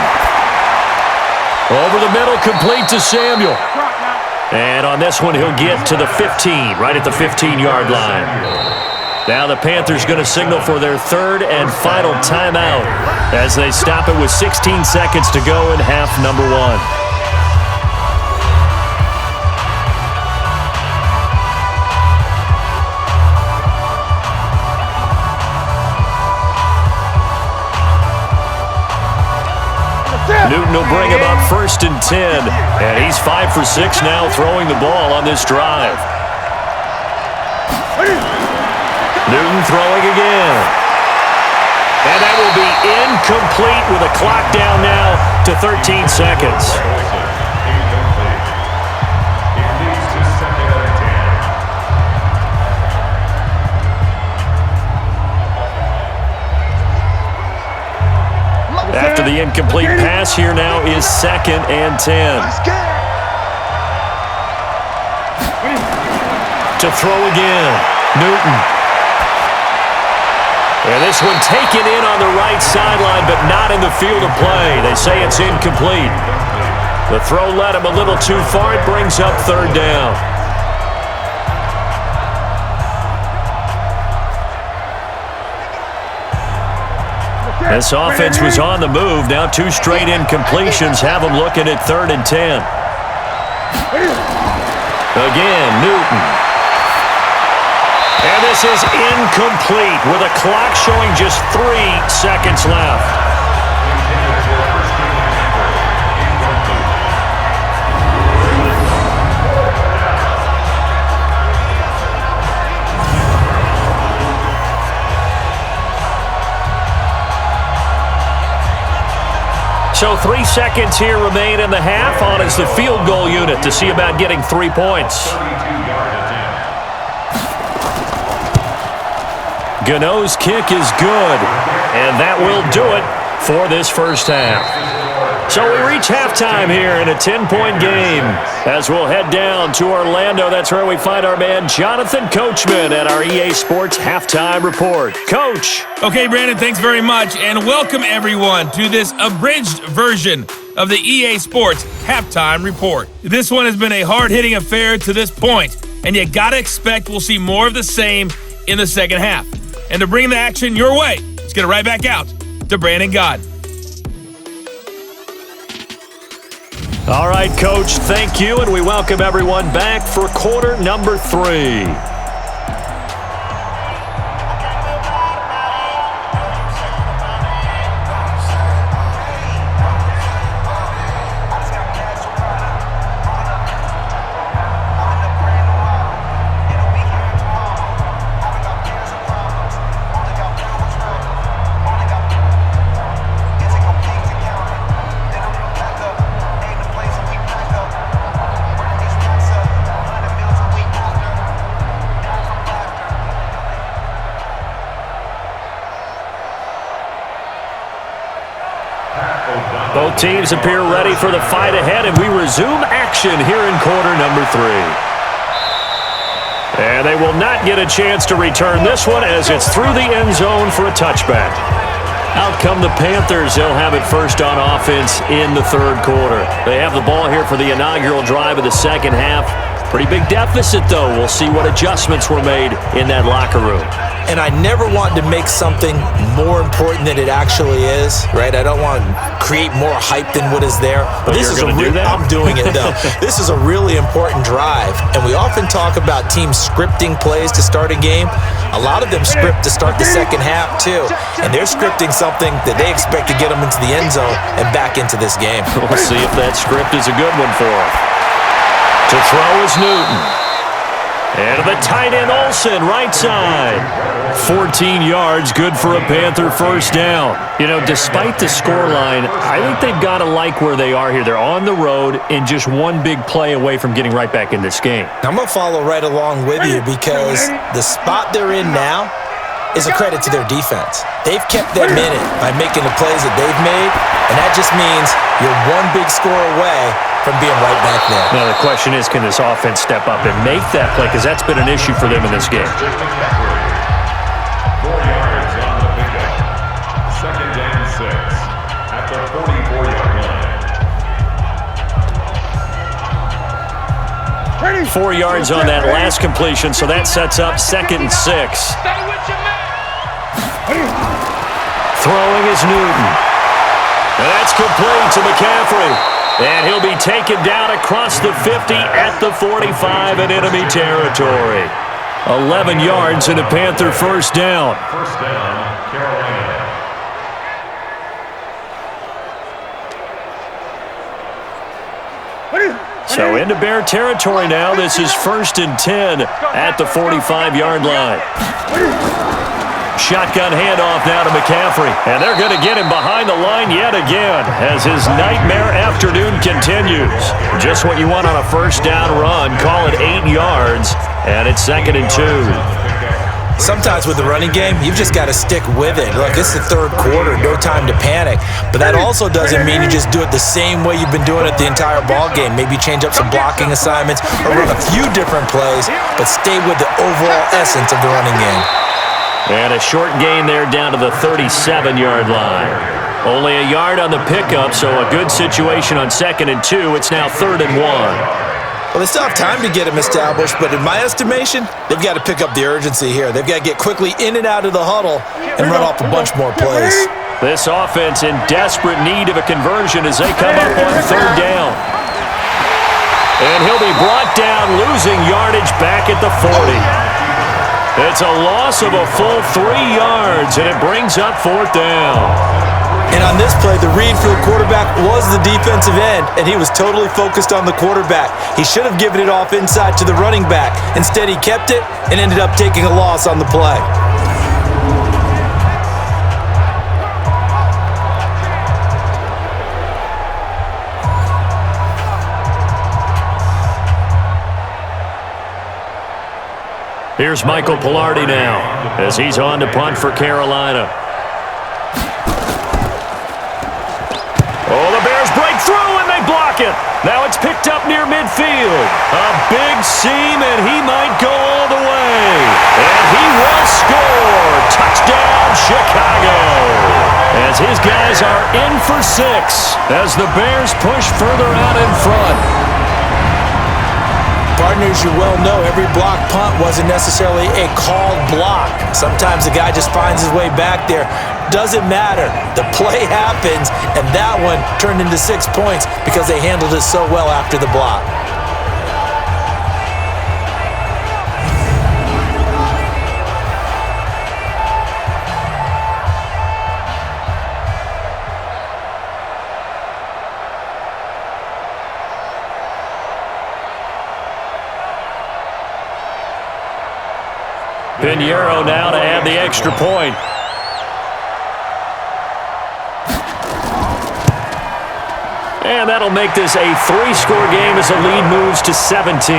Over the middle, complete to Samuel. And on this one, he'll get to the 15, right at the 15-yard line. Now the Panthers going to signal for their 3rd and final timeout as they stop it with 16 seconds to go in half number 1. Newton will bring him up 1st and 10, and he's 5 for 6 now throwing the ball on this drive. Newton throwing again. And that will be incomplete with a clock down now to 13 seconds. After the incomplete pass, here now is 2nd and 10. To throw again, Newton. And this one taken in on the right sideline, but not in the field of play. They say it's incomplete. The throw led him a little too far. It brings up 3rd down. This offense was on the move. Now 2 straight incompletions have them looking at 3rd and 10. Again, Newton. And this is incomplete with a clock showing just 3 seconds left. So 3 seconds here remain in the half. On is the field goal unit to see about getting 3 points. Gano's kick is good, and that will do it for this first half. So we reach halftime here in a 10-point game as we'll head down to Orlando. That's where we find our man Jonathan Coachman at our EA Sports Halftime Report. Coach. Okay, Brandon, thanks very much, and welcome everyone to this abridged version of the EA Sports Halftime Report. This one has been a hard-hitting affair to this point, and you gotta expect we'll see more of the same in the second half. And to bring the action your way, let's get it right back out to Brandon God. All right, Coach, thank you, and we welcome everyone back for quarter number 3. Both teams appear ready for the fight ahead, and we resume action here in quarter number 3. And they will not get a chance to return this one as it's through the end zone for a touchback. Out come the Panthers. They'll have it first on offense in the third quarter. They have the ball here for the inaugural drive of the second half. Pretty big deficit, though. We'll see what adjustments were made in that locker room. And I never want to make something more important than it actually is, right? I don't want to create more hype than what is there. But this is I'm doing it, though. This is a really important drive, and we often talk about teams scripting plays to start a game. A lot of them script to start the second half, too, and they're scripting something that they expect to get them into the end zone and back into this game. We'll see if that script is a good one for them. To throw is Newton. And the tight end Olsen, right side. 14 yards, good for a Panther first down. You know, despite the scoreline, I think they've got to like where they are here. They're on the road and just one big play away from getting right back in this game. I'm going to follow right along with you because the spot they're in now is a credit to their defense. They've kept them in it by making the plays that they've made, and that just means you're one big score away from being right back there. Now, the question is, can this offense step up and make that play? Because that's been an issue for them in this game. 4 yards on the pickup. Second and 6 at the 44-yard line. 4 yards on that last completion, so that sets up 2nd and 6. Throwing is Newton. And that's complete to McCaffrey. And he'll be taken down across the 50 at the 45 in enemy territory. 11 yards and a Panther first down. First down, Carolina. So into Bear territory now. This is 1st and 10 at the 45-yard line. Shotgun handoff now to McCaffrey. And they're going to get him behind the line yet again as his nightmare afternoon continues. Just what you want on a first down run. Call it 8 yards, and it's 2nd and 2. Sometimes with the running game, you've just got to stick with it. Look, it's the third quarter, no time to panic. But that also doesn't mean you just do it the same way you've been doing it the entire ball game. Maybe change up some blocking assignments or run a few different plays, but stay with the overall essence of the running game. And a short gain there down to the 37-yard line. Only a yard on the pickup, so a good situation on 2nd and 2. It's now 3rd and 1. Well, they still have time to get him established, but in my estimation, they've got to pick up the urgency here. They've got to get quickly in and out of the huddle and run off a bunch more plays. This offense in desperate need of a conversion as they come up on 3rd down. And he'll be brought down, losing yardage back at the 40. It's a loss of a full 3 yards, and it brings up 4th down. And on this play, the read for the quarterback was the defensive end, and he was totally focused on the quarterback. He should have given it off inside to the running back. Instead, he kept it and ended up taking a loss on the play. Here's Michael Pilardi now as he's on to punt for Carolina. Oh, the Bears break through and they block it. Now it's picked up near midfield. A big seam and he might go all the way. And he will score. Touchdown, Chicago. As his guys are in for 6 as the Bears push further out in front. Partners, you well know every block punt wasn't necessarily a called block. Sometimes the guy just finds his way back there. Doesn't matter. The play happens, and that one turned into 6 points because they handled it so well after the block. Pinheiro now to add the extra point. And that'll make this a 3-score game as the lead moves to 17.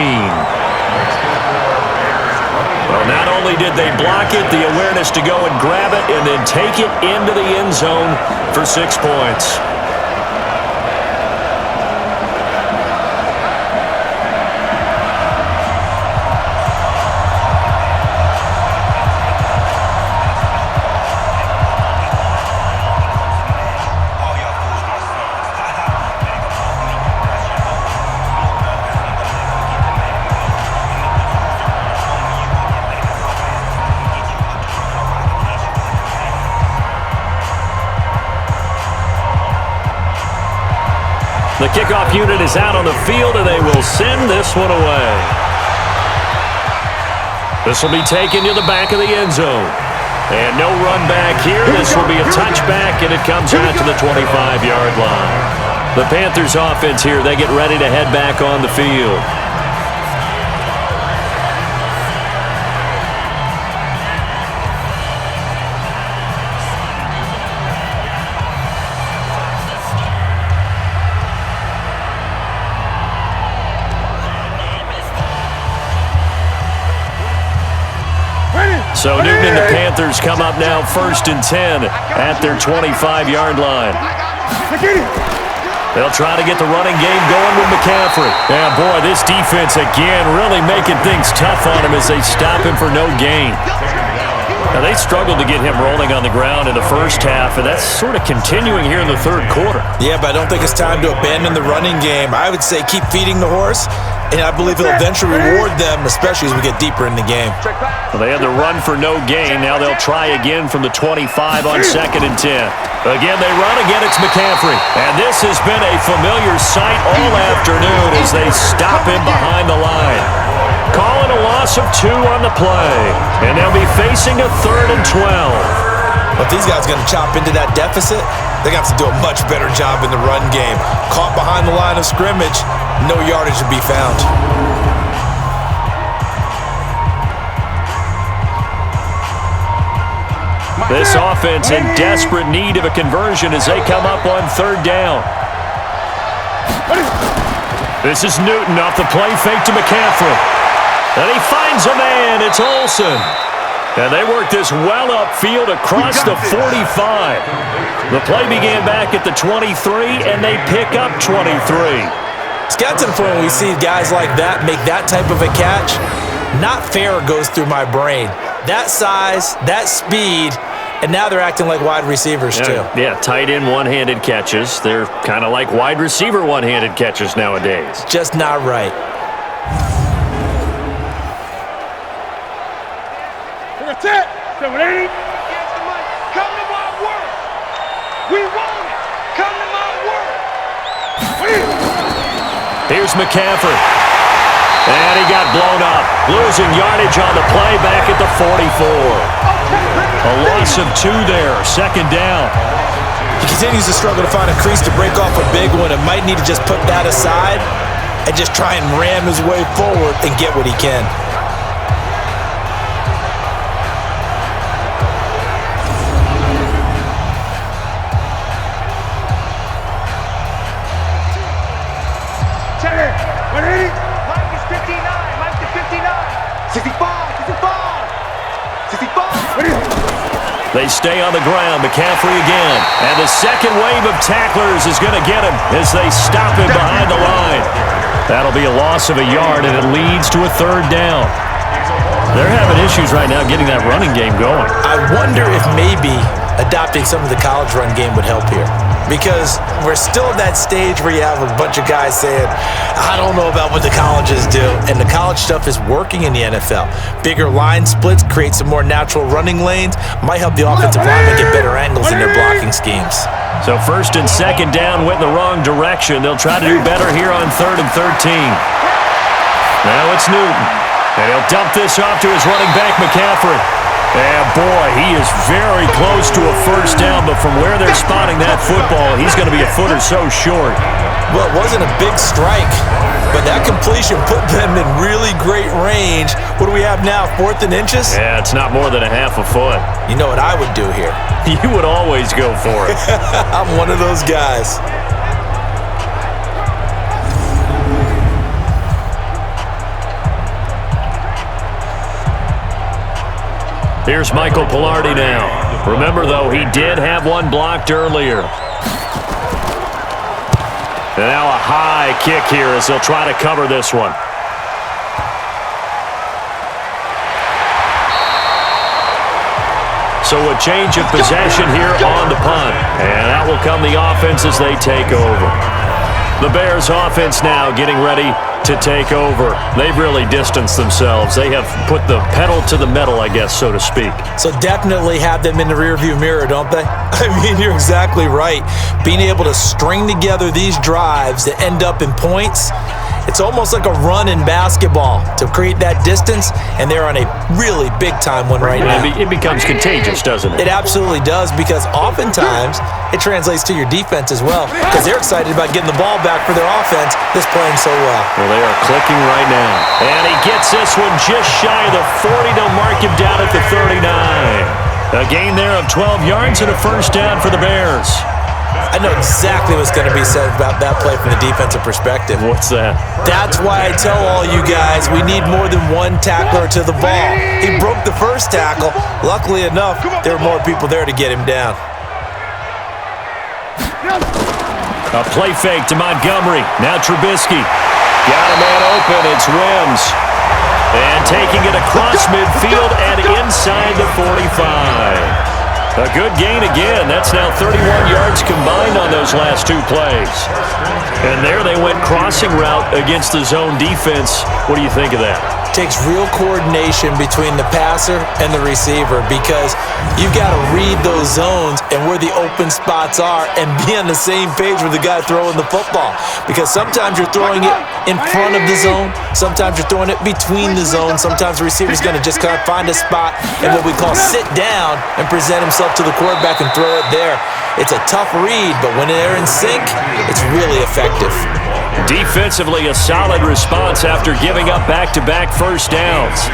Well, not only did they block it, the awareness to go and grab it and then take it into the end zone for 6 points. The kickoff unit is out on the field, and they will send this one away. This will be taken to the back of the end zone. And no run back here. This will be a touchback, and it comes out to the 25-yard line. The Panthers offense here, they get ready to head back on the field. So Newton and the Panthers come up now 1st and 10 at their 25-yard line. They'll try to get the running game going with McCaffrey. Yeah, boy, this defense again really making things tough on him as they stop him for no gain. Now, they struggled to get him rolling on the ground in the first half, and that's sort of continuing here in the third quarter. Yeah, but I don't think it's time to abandon the running game. I would say keep feeding the horse, and I believe he'll eventually reward them, especially as we get deeper in the game. Well, they had the run for no gain. Now they'll try again from the 25 on 2nd and 10. Again, they run. Again, it's McCaffrey. And this has been a familiar sight all afternoon as they stop him behind the line. Calling a loss of 2 on the play. And they'll be facing a 3rd and 12. But these guys are going to chop into that deficit. They're going to have to do a much better job in the run game. Caught behind the line of scrimmage, no yardage to be found. This offense in desperate need of a conversion as they come up on 3rd down. This is Newton off the play fake to McCaffrey. And he finds a man. It's Olsen. And they work this well upfield across the 45. The play began back at the 23, and they pick up 23. It's got to the point when we see guys like that make that type of a catch. Not fair goes through my brain. That size, that speed, and now they're acting like wide receivers too. Yeah, tight end one-handed catches. They're kind of like wide receiver one-handed catches nowadays. Just not right. That's it. 780. Come to my work. We want it. Come to my work. Here's McCaffrey. And he got blown up. Losing yardage on the play back at the 44. A loss of 2 there. 2nd down. He continues to struggle to find a crease to break off a big one and might need to just put that aside and just try and ram his way forward and get what he can. Mike is 59. Mike is 59. 65. 65. They stay on the ground. McCaffrey again. And the second wave of tacklers is going to get him as they stop him behind the line. That'll be a loss of a yard, and it leads to a third down. They're having issues right now getting that running game going. I wonder if maybe adopting some of the college run game would help here. Because we're still at that stage where you have a bunch of guys saying, I don't know about what the colleges do. And the college stuff is working in the NFL. Bigger line splits, create some more natural running lanes, might help the offensive linemen get better angles in their blocking schemes. So first and second down went in the wrong direction. They'll try to do better here on 3rd and 13. Now it's Newton. And he'll dump this off to his running back, McCaffrey. And boy, he is very close to a first down, but from where they're spotting that football, he's going to be a foot or so short. Well, it wasn't a big strike, but that completion put them in really great range. What do we have now, 4th and inches? Yeah, it's not more than a half a foot. You know what I would do here? You would always go for it. I'm one of those guys. Here's Michael Pilardi now. Remember, though, he did have one blocked earlier. And now a high kick here as they'll try to cover this one. So a change of possession here on the punt. And that will come the offense as they take over. The Bears offense now getting ready to take over. They've really distanced themselves. They have put the pedal to the metal, I guess, so to speak. So definitely have them in the rearview mirror, don't they? I mean, you're exactly right. Being able to string together these drives that end up in points, it's almost like a run in basketball to create that distance, and they're on a really big-time one right now. It becomes contagious, doesn't it? It absolutely does, because oftentimes it translates to your defense as well, because they're excited about getting the ball back for their offense that's playing so well. Well, they are clicking right now. And he gets this one just shy of the 40. They'll mark him down at the 39. A gain there of 12 yards and a first down for the Bears. I know exactly what's going to be said about that play from the defensive perspective. What's that? That's why I tell all you guys we need more than one tackler to the ball. He broke the first tackle. Luckily enough, there were more people there to get him down. A play fake to Montgomery. Now Trubisky. Got a man open. It's Wims. And taking it across midfield and inside the 45. A good gain again. That's now 31 yards combined on those last two plays. And there they went crossing route against the zone defense. What do you think of that? Takes real coordination between the passer and the receiver, because you've got to read those zones and where the open spots are and be on the same page with the guy throwing the football. Because sometimes you're throwing it in front of the zone, sometimes you're throwing it between the zones, sometimes the receiver's going to just kind of find a spot and what we call sit down and present himself to the quarterback and throw it there. It's a tough read, but when they're in sync, it's really effective. Defensively, a solid response after giving up back-to-back first downs.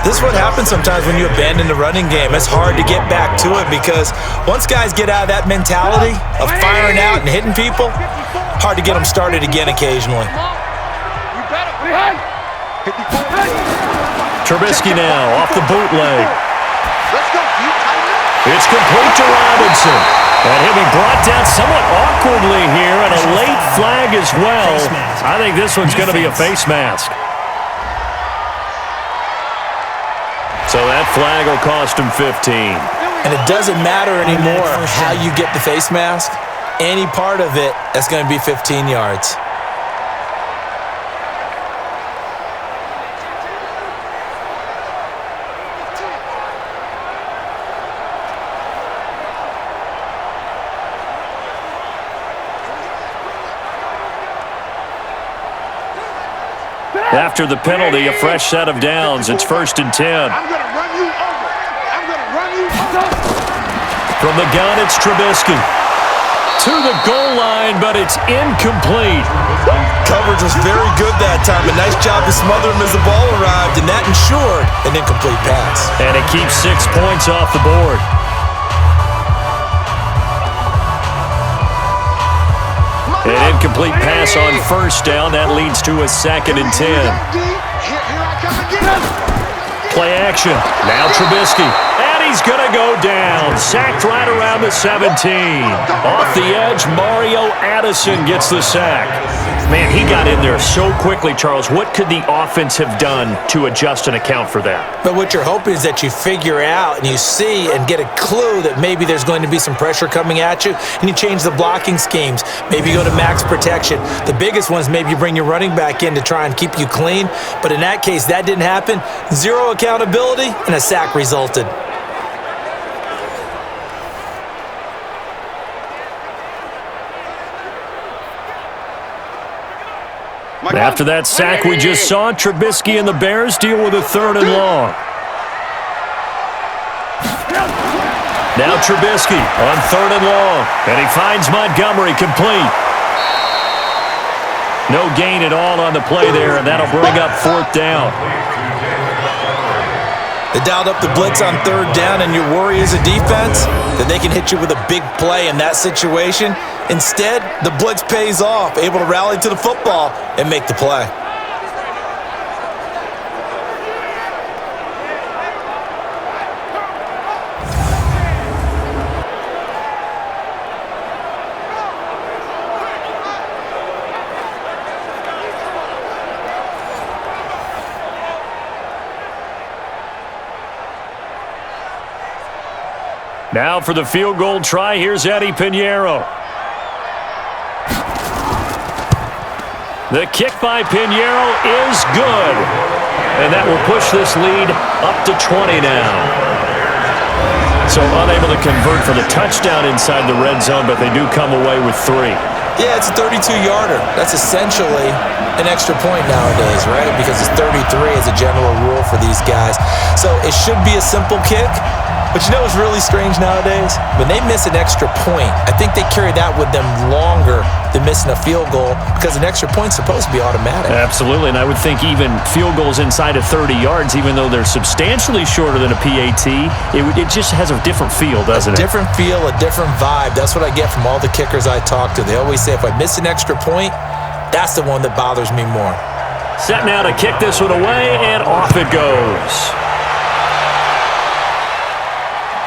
This is what happens sometimes when you abandon the running game. It's hard to get back to it, because once guys get out of that mentality of firing out and hitting people, hard to get them started again occasionally. Trubisky now off the bootleg. It's complete to Robinson. And he'll be brought down somewhat awkwardly here, and a late flag as well. I think this one's going to be a face mask. So that flag will cost him 15. And it doesn't matter anymore how you get the face mask. Any part of it, that's going to be 15 yards. After the penalty, a fresh set of downs. It's 1st and 10. I'm going to run you over. I'm going to run you over. From the gun, it's Trubisky. To the goal line, but it's incomplete. Coverage was very good that time. A nice job to smother him as the ball arrived, and that ensured an incomplete pass. And it keeps 6 points off the board. An incomplete pass on first down. That leads to a 2nd and 10. Play action. Now Trubisky. And he's going to go down. Sacked right around the 17. Off the edge, Mario Addison gets the sack. Man, he got in there so quickly, Charles. What could the offense have done to adjust and account for that? But what you're hoping is that you figure out and you see and get a clue that maybe there's going to be some pressure coming at you, and you change the blocking schemes. Maybe you go to max protection. The biggest one is maybe you bring your running back in to try and keep you clean. But in that case, that didn't happen. Zero accountability, and a sack resulted. After that sack we just saw, Trubisky and the Bears deal with a 3rd and long. Now Trubisky on 3rd and long, and he finds Montgomery complete. No gain at all on the play there, and that'll bring up 4th down. They dialed up the blitz on 3rd down, and your worry as a defense that they can hit you with a big play in that situation. Instead, the blitz pays off, able to rally to the football and make the play. Now for the field goal try, here's Eddie Pinheiro. The kick by Pinheiro is good. And that will push this lead up to 20 now. So unable to convert for the touchdown inside the red zone, but they do come away with 3. Yeah, it's a 32-yarder. That's essentially an extra point nowadays, right? Because it's 33 as a general rule for these guys. So it should be a simple kick. But you know what's really strange nowadays? When they miss an extra point, I think they carry that with them longer than missing a field goal because an extra point's supposed to be automatic. Absolutely, and I would think even field goals inside of 30 yards, even though they're substantially shorter than a PAT, it just has a different feel, doesn't it? A different feel, a different vibe. That's what I get from all the kickers I talk to. They always say if I miss an extra point, that's the one that bothers me more. Set now to kick this one away, and off it goes.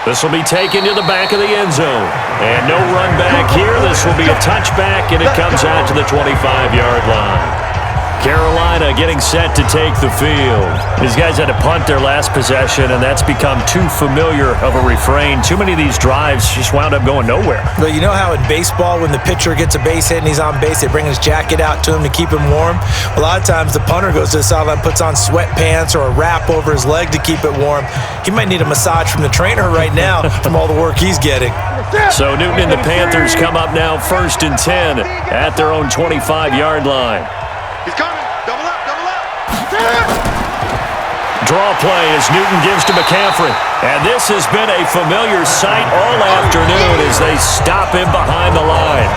This will be taken to the back of the end zone. And no run back here. This will be a touchback, and it comes out to the 25-yard line. Carolina getting set to take the field. These guys had to punt their last possession, and that's become too familiar of a refrain. Too many of these drives just wound up going nowhere. But you know how in baseball, when the pitcher gets a base hit and he's on base, they bring his jacket out to him to keep him warm? A lot of times the punter goes to the sideline, puts on sweatpants or a wrap over his leg to keep it warm. He might need a massage from the trainer right now from all the work he's getting. So Newton and the Panthers come up now 1st and 10 at their own 25-yard line. He's coming. Double up, double up. Draw play as Newton gives to McCaffrey. And this has been a familiar sight all afternoon as they stop him behind the line.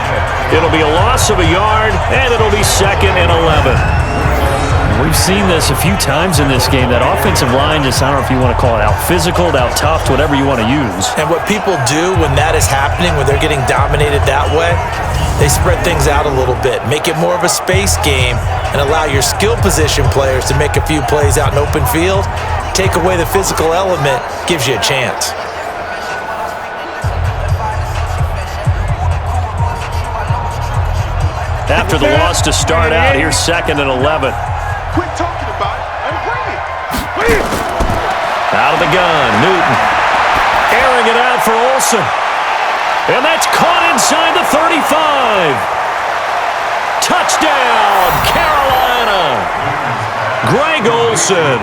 It'll be a loss of a yard, and it'll be 2nd and 11. We've seen this a few times in this game. That offensive line just, I don't know if you want to call it out physical, out tough, whatever you want to use. And what people do when that is happening, when they're getting dominated that way, they spread things out a little bit, make it more of a space game, and allow your skill position players to make a few plays out in open field. Take away the physical element, gives you a chance. After the loss to start out, here's 2nd and 11. Quit talking about it and bring it. Out of the gun, Newton. Airing it out for Olsen. And that's caught inside the 35. Touchdown, Carolina. Greg Olsen,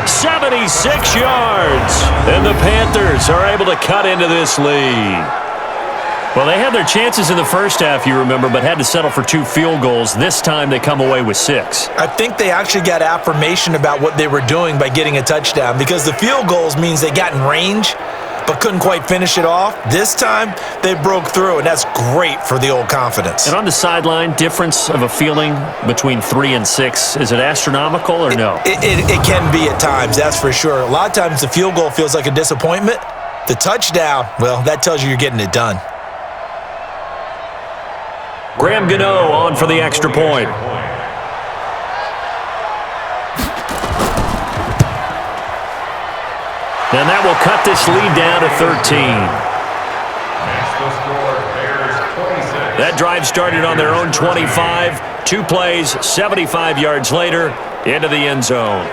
76 yards. And the Panthers are able to cut into this lead. Well, they had their chances in the first half, you remember, but had to settle for 2 field goals. This time they come away with 6. I think they actually got affirmation about what they were doing by getting a touchdown because the field goals means they got in range but couldn't quite finish it off. This time, they broke through, and that's great for the old confidence. And on the sideline, difference of a feeling between 3 and 6, is it astronomical or no? It can be at times, that's for sure. A lot of times the field goal feels like a disappointment. The touchdown, well, that tells you you're getting it done. Graham Gano on for the extra point. And that will cut this lead down to 13. That drive started on their own 25. 2 plays, 75 yards later, into the end zone.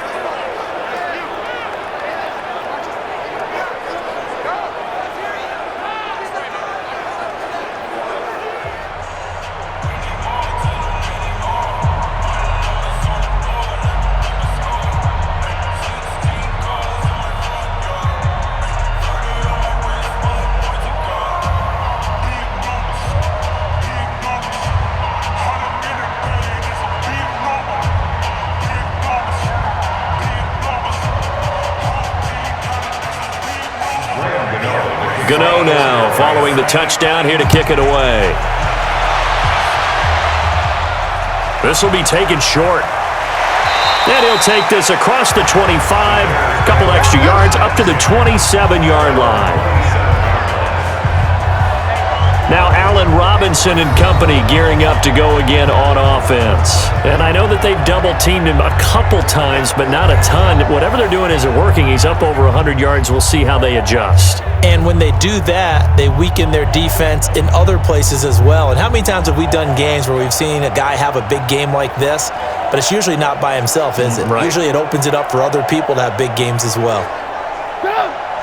Gano now following the touchdown here to kick it away. This will be taken short. And he'll take this across the 25, a couple extra yards up to the 27-yard line. Now Allen Robinson and company gearing up to go again on offense. And I know that they've double-teamed him a couple times, but not a ton. Whatever they're doing isn't working. He's up over 100 yards. We'll see how they adjust. And when they do that, they weaken their defense in other places as well. And how many times have we done games where we've seen a guy have a big game like this, but it's usually not by himself, is it? Right. Usually it opens it up for other people to have big games as well.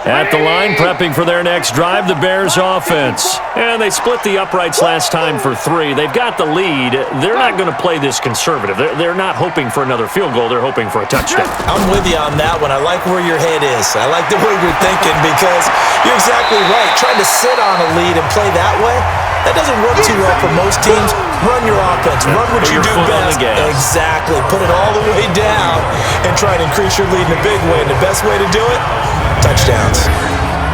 At the line, prepping for their next drive, the Bears offense. And they split the uprights last time for 3. They've got the lead. They're not going to play this conservative. They're not hoping for another field goal. They're hoping for a touchdown. I'm with you on that one. I like where your head is. I like the way you're thinking because you're exactly right. Trying to sit on a lead and play that way, that doesn't work too well for most teams. Run your offense. Run what you do best. Exactly. Put it all the way down and try to increase your lead in a big way. And the best way to do it? Touchdowns.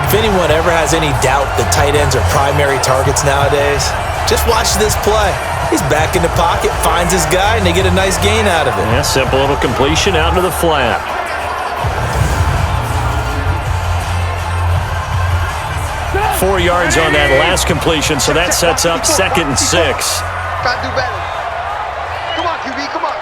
If anyone ever has any doubt that tight ends are primary targets nowadays, just watch this play. He's back in the pocket, finds his guy, and they get a nice gain out of it. Yeah, simple little completion out into the flat. Four yards on that last completion, so that sets up 2nd and 6. Gotta do better. Come on, QB, come on.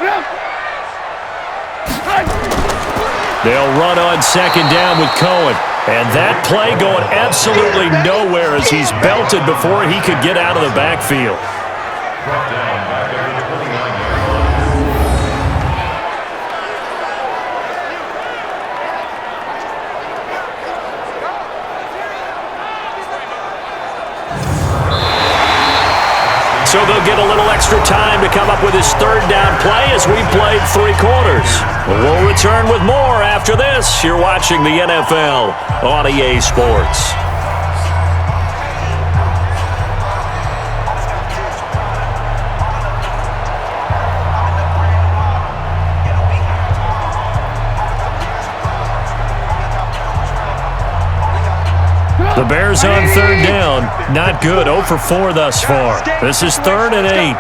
They'll run on 2nd down with Cohen. And that play going absolutely nowhere as he's belted before he could get out of the backfield. So they'll get a little extra time to come up with his 3rd down play as we played 3 quarters. We'll return with more after this. You're watching the NFL on EA Sports. The Bears on 3rd down. Not good. 0 for 4 thus far. This is 3rd and 8.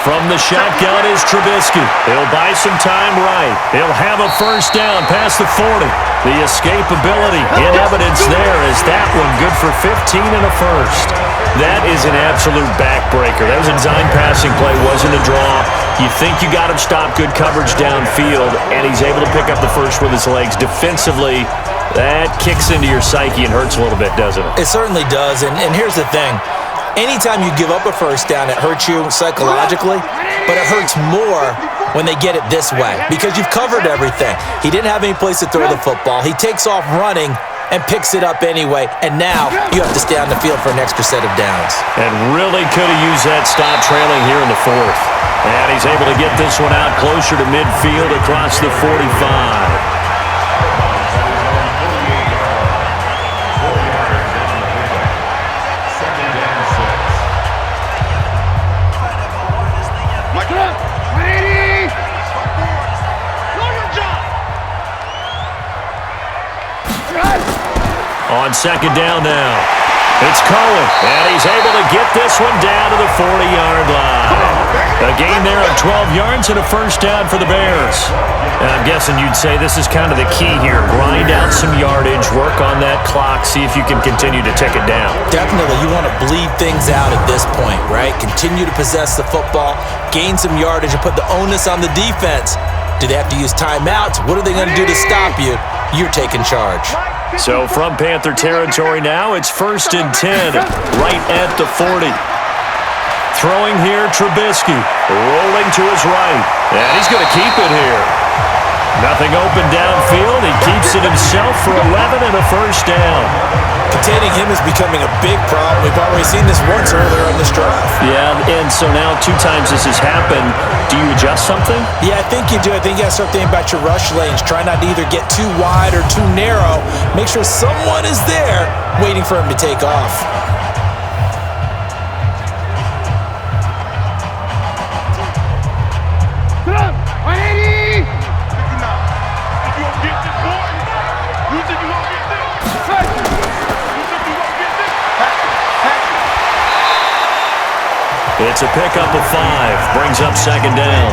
From the shotgun is Trubisky. He'll buy some time right. He'll have a 1st down past the 40. The escapability in evidence there is that one good for 15 and a 1st. That is an absolute backbreaker. That was a design passing play, wasn't a draw. You think you got him stopped, good coverage downfield, and he's able to pick up the 1st with his legs. Defensively, that kicks into your psyche and hurts a little bit, doesn't it? It certainly does, and here's the thing. Anytime you give up a 1st down, it hurts you psychologically, but it hurts more when they get it this way because you've covered everything. He didn't have any place to throw the football. He takes off running and picks it up anyway, and now you have to stay on the field for an extra set of downs. And really could have used that stop trailing here in the 4th. And he's able to get this one out closer to midfield across the 45. On 2nd down now. It's Cohen, and he's able to get this one down to the 40-yard line. A gain there of 12 yards and a 1st down for the Bears. And I'm guessing you'd say this is kind of the key here. Grind out some yardage, work on that clock, see if you can continue to tick it down. Definitely. You want to bleed things out at this point, right? Continue to possess the football, gain some yardage, and put the onus on the defense. Do they have to use timeouts? What are they going to do to stop you? you're taking charge. So from Panther territory now, it's 1st and 10, right at the 40. Throwing here, Trubisky, rolling to his right, and he's going to keep it here. Nothing open downfield. He keeps it himself for 11 and a first down. Containing him is becoming a big problem. We've already seen this once earlier in this drive. Yeah, and so now 2 times this has happened. Do you adjust something? Yeah, I think you do. I think you got to start thinking about your rush lanes. Try not to either get too wide or too narrow. Make sure someone is there waiting for him to take off. It's a pickup of 5. Brings up 2nd down.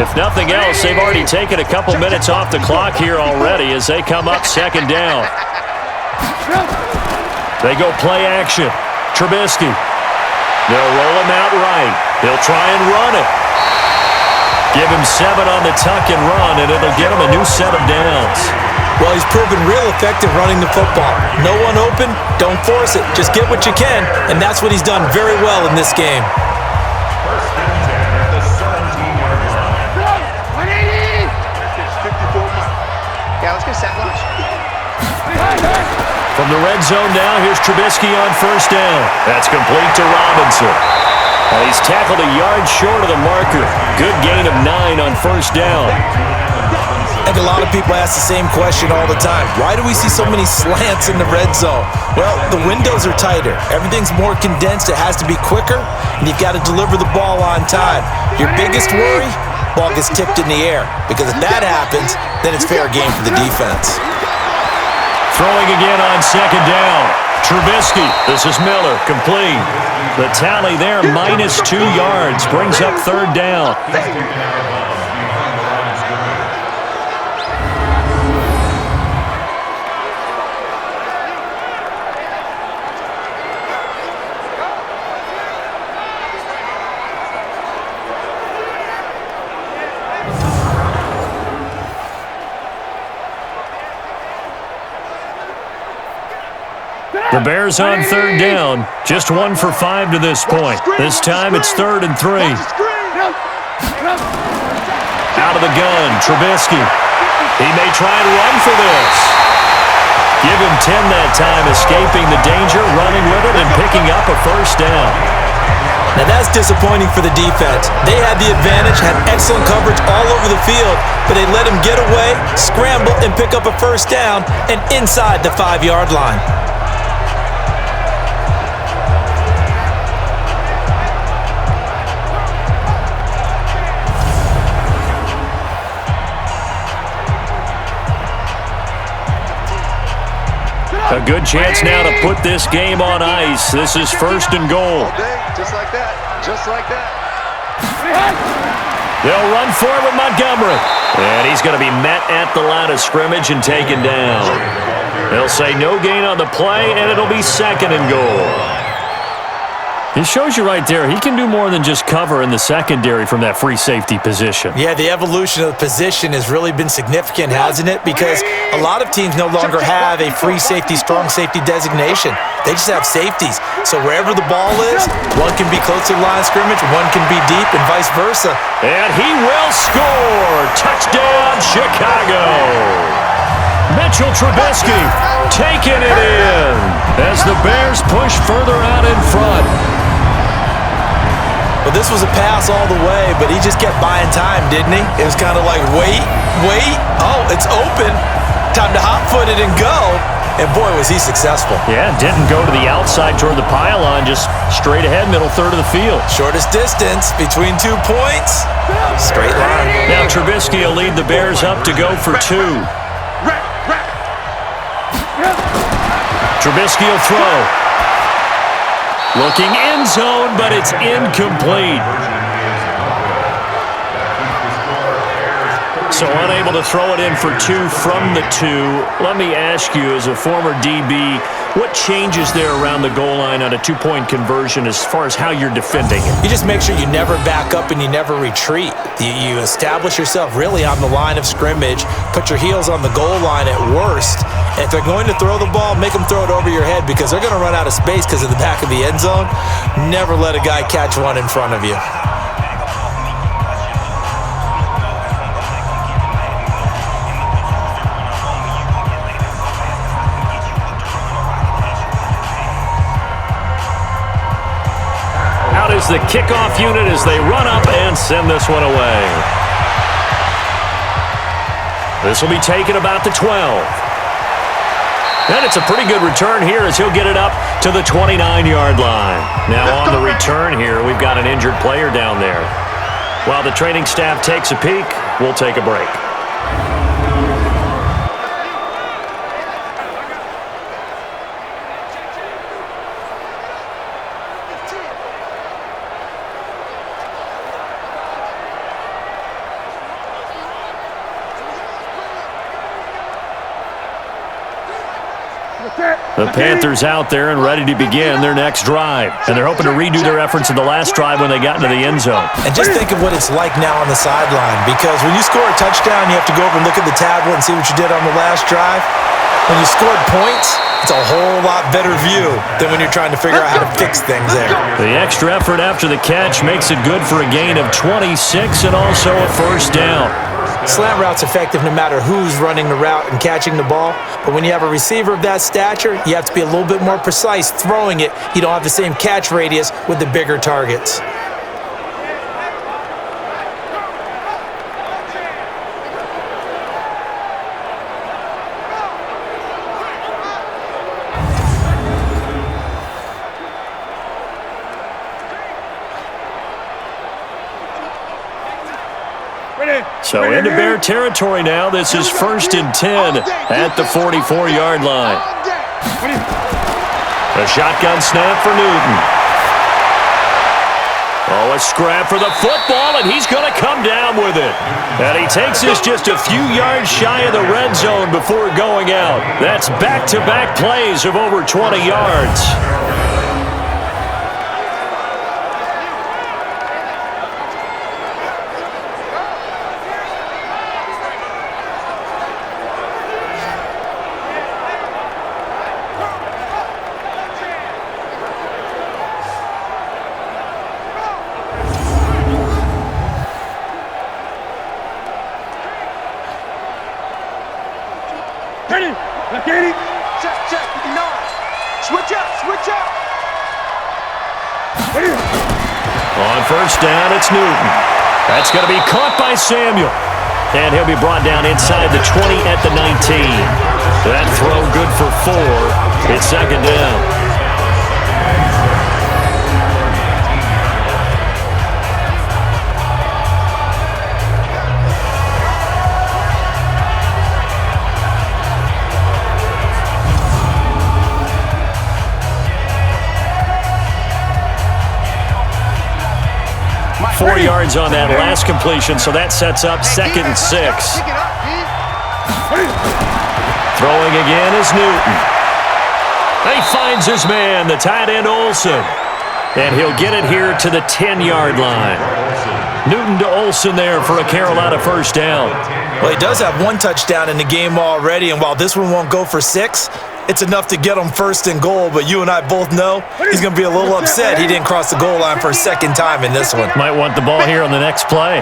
If nothing else, they've already taken a couple minutes off the clock here already as they come up 2nd down. They go play action. Trubisky. They'll roll him out right. They'll try and run it. Give him 7 on the tuck and run, and it'll get him a new set of downs. Well, he's proven real effective running the football. No one open, don't force it. Just get what you can, and that's what he's done very well in this game. First and 10 at the 17-yard line. 180! Yeah, let's get set lunch. From the red zone now, here's Trubisky on 1st down. That's complete to Robinson. Well, he's tackled a yard short of the marker. Good gain of 9 on 1st down. I think a lot of people ask the same question all the time. Why do we see so many slants in the red zone? Well, the windows are tighter. Everything's more condensed. It has to be quicker, and you've got to deliver the ball on time. Your biggest worry? Ball gets tipped in the air. Because if that happens, then it's fair game for the defense. Throwing again on 2nd down. Trubisky. This is Miller. Complete. The tally there, -2 yards. Brings up 3rd down. The Bears on 3rd down. Just 1 for 5 to this point. This time it's 3rd and 3. Out of the gun, Trubisky. He may try and run for this. Give him 10 that time, escaping the danger, running with it, and picking up a 1st down. Now that's disappointing for the defense. They had the advantage, had excellent coverage all over the field, but they let him get away, scramble, and pick up a 1st down, and inside the 5-yard line. A good chance now to put this game on ice. This is 1st and goal. Just like that. Just like that. They'll run for it with Montgomery. And he's going to be met at the line of scrimmage and taken down. They'll say no gain on the play, and it'll be 2nd and goal. It shows you right there, he can do more than just cover in the secondary from that free safety position. Yeah, the evolution of the position has really been significant, hasn't it? Because a lot of teams no longer have a free safety, strong safety designation. They just have safeties. So wherever the ball is, one can be close to the line of scrimmage, one can be deep, and vice versa. And he will score! Touchdown, Chicago! Mitchell Trubisky taking it in as the Bears push further out in front. Well, this was a pass all the way, but he just kept buying time, didn't he? It was kind of like, wait. Oh, it's open. Time to hot-foot it and go. And boy, was he successful. Yeah, didn't go to the outside toward the pylon, just straight ahead, middle third of the field. Shortest distance between 2 points. Straight line. Now Trubisky will lead the Bears up to go for 2. Trubisky will throw. Looking end zone, but it's incomplete. So unable to throw it in for 2 from the 2. Let me ask you, as a former DB, what changes there around the goal line on a 2-point conversion as far as how you're defending it? You just make sure you never back up and you never retreat. You establish yourself really on the line of scrimmage, put your heels on the goal line at worst, and if they're going to throw the ball, make them throw it over your head because they're going to run out of space because of the back of the end zone. Never let a guy catch one in front of you. The kickoff unit as they run up and send this one away. This will be taken about the 12. And it's a pretty good return here as he'll get it up to the 29-yard line. Now on the return here, we've got an injured player down there. While the training staff takes a peek, we'll take a break. The Panthers out there and ready to begin their next drive. And they're hoping to redo their efforts in the last drive when they got into the end zone. And just think of what it's like now on the sideline, because when you score a touchdown, you have to go over and look at the tablet and see what you did on the last drive. When you scored points, it's a whole lot better view than when you're trying to figure out how to fix things there. The extra effort after the catch makes it good for a gain of 26 and also a first down. Slant route's effective no matter who's running the route and catching the ball. But when you have a receiver of that stature, you have to be a little bit more precise throwing it. You don't have the same catch radius with the bigger targets. So into Bear territory now. This is 1st and 10 at the 44-yard line. A shotgun snap for Newton. Oh, a scrap for the football, and he's going to come down with it. And he takes this just a few yards shy of the red zone before going out. That's back-to-back plays of over 20 yards. On first down, it's Newton. That's going to be caught by Samuel. And he'll be brought down inside the 20 at the 19. That throw good for 4. It's 2nd down. Four yards on that last completion, so that sets up 2nd and 6. Throwing again is Newton. He finds his man, the tight end Olsen. And he'll get it here to the 10-yard line. Newton to Olsen there for a Carolina first down. Well, he does have 1 touchdown in the game already, and while this one won't go for 6, it's enough to get him 1st and goal, but you and I both know he's going to be a little upset he didn't cross the goal line for a 2nd time in this one. Might want the ball here on the next play.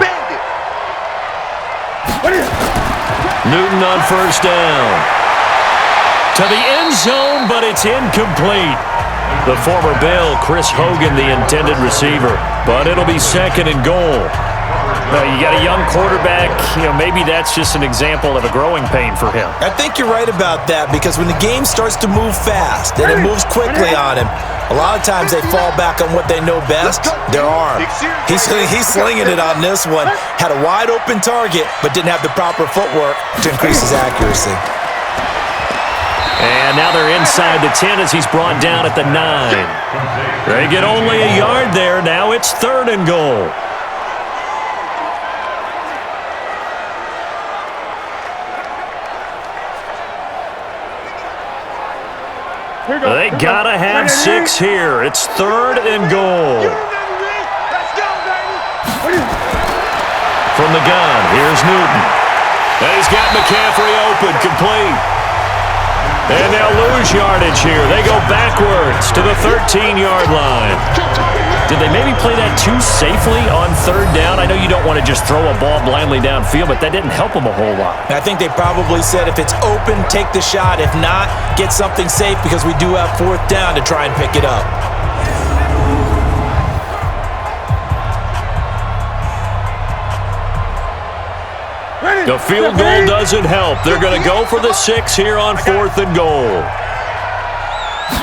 Newton on first down. To the end zone, but it's incomplete. The former Bill, Chris Hogan, the intended receiver. But it'll be 2nd and goal. You got a young quarterback, maybe that's just an example of a growing pain for him. I think you're right about that, because when the game starts to move fast and it moves quickly on him, a lot of times they fall back on what they know best, their arm. He's slinging it on this one. Had a wide open target, but didn't have the proper footwork to increase his accuracy. And now they're inside the 10 as he's brought down at the 9. They get only a yard there. Now it's 3rd and goal. They gotta have 6 here. It's 3rd and goal. Let's go, baby. From the gun, here's Newton. And he's got McCaffrey open, complete. And they'll lose yardage here. They go backwards to the 13-yard line. Did they maybe play that too safely on 3rd down? I know you don't want to just throw a ball blindly downfield, but that didn't help them a whole lot. I think they probably said if it's open, take the shot. If not, get something safe because we do have 4th down to try and pick it up. The field goal doesn't help. They're going to go for the 6 here on 4th and goal.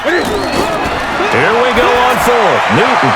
Here we go on 4th. Newton.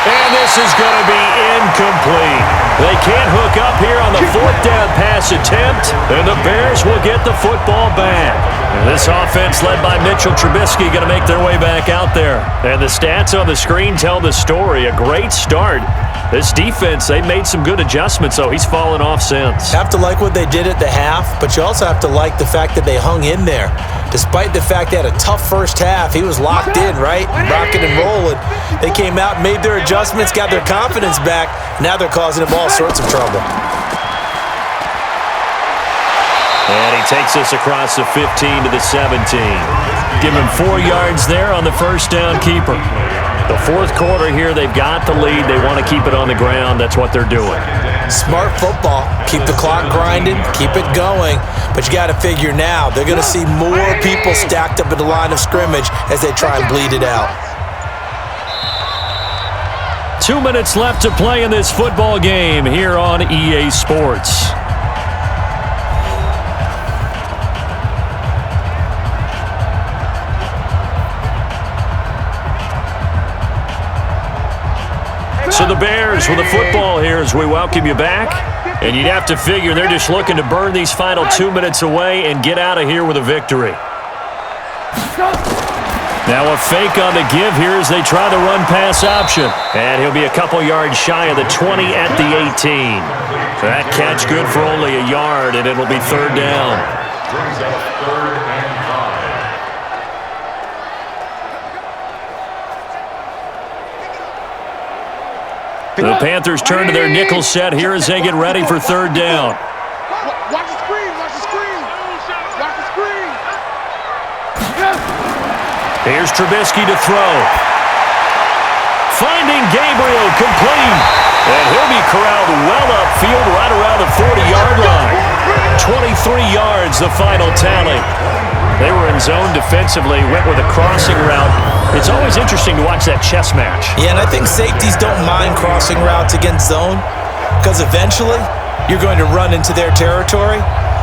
And this is going to be incomplete. They can't hook up here on the 4th down pass attempt, and the Bears will get the football back. And this offense led by Mitchell Trubisky going to make their way back out there. And the stats on the screen tell the story. A great start. This defense, they made some good adjustments, so he's fallen off since. Have to like what they did at the half, but you also have to like the fact that they hung in there. Despite the fact they had a tough first half, he was locked in, right? Rocking and rolling. They came out, made their adjustments, got their confidence back. Now they're causing him all sorts of trouble. And he takes us across the 15 to the 17. Give him 4 yards there on the first down keeper. The 4th quarter here, they've got the lead. They want to keep it on the ground. That's what they're doing. Smart football. Keep the clock grinding. Keep it going. But you got to figure now, they're going to see more people stacked up at the line of scrimmage as they try and bleed it out. 2 minutes left to play in this football game here on EA Sports. So the Bears with the football here as we welcome you back. And you'd have to figure they're just looking to burn these final 2 minutes away and get out of here with a victory. Now a fake on the give here as they try the run-pass option. And he'll be a couple yards shy of the 20 at the 18. That catch good for only a yard, and it'll be 3rd down. Brings up 3rd and 5. The Panthers turn to their nickel set here as they get ready for 3rd down. Watch the screen, watch the screen. Watch the screen. Here's Trubisky to throw. Finding Gabriel, complete. And he'll be corralled well upfield right around the 40-yard line. 23 yards, the final tally. They were in zone defensively, went with a crossing route. It's always interesting to watch that chess match. Yeah, and I think safeties don't mind crossing routes against zone because eventually you're going to run into their territory,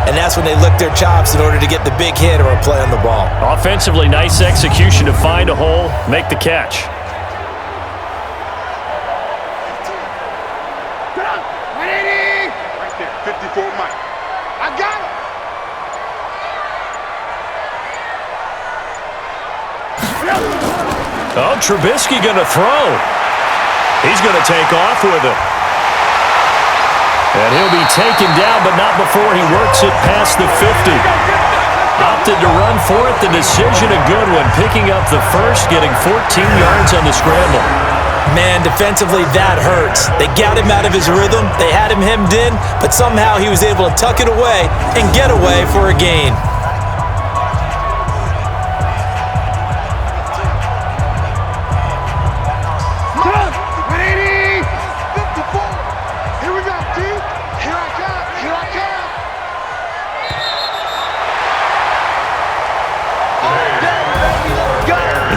and that's when they lick their chops in order to get the big hit or a play on the ball. Offensively, nice execution to find a hole, make the catch. Right there, 54 Mike. I got him. Oh, Trubisky going to throw. He's going to take off with it. And he'll be taken down, but not before he works it past the 50. Opted to run for it. The decision a good one. Picking up the first, getting 14 yards on the scramble. Man, defensively, that hurts. They got him out of his rhythm. They had him hemmed in, but somehow he was able to tuck it away and get away for a gain.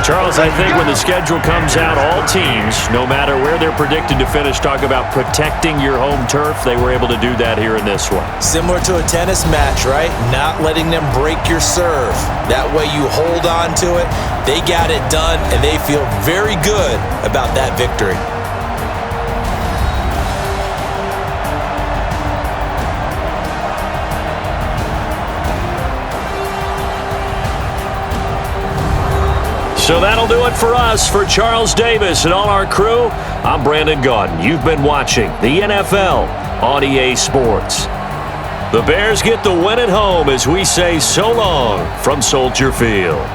Charles, I think when the schedule comes out, all teams, no matter where they're predicted to finish, talk about protecting your home turf. They were able to do that here in this one. Similar to a tennis match, right? Not letting them break your serve. That way you hold on to it. They got it done, and they feel very good about that victory. So that'll do it for us. For Charles Davis and all our crew, I'm Brandon Gaudin. You've been watching the NFL on EA Sports. The Bears get the win at home as we say so long from Soldier Field.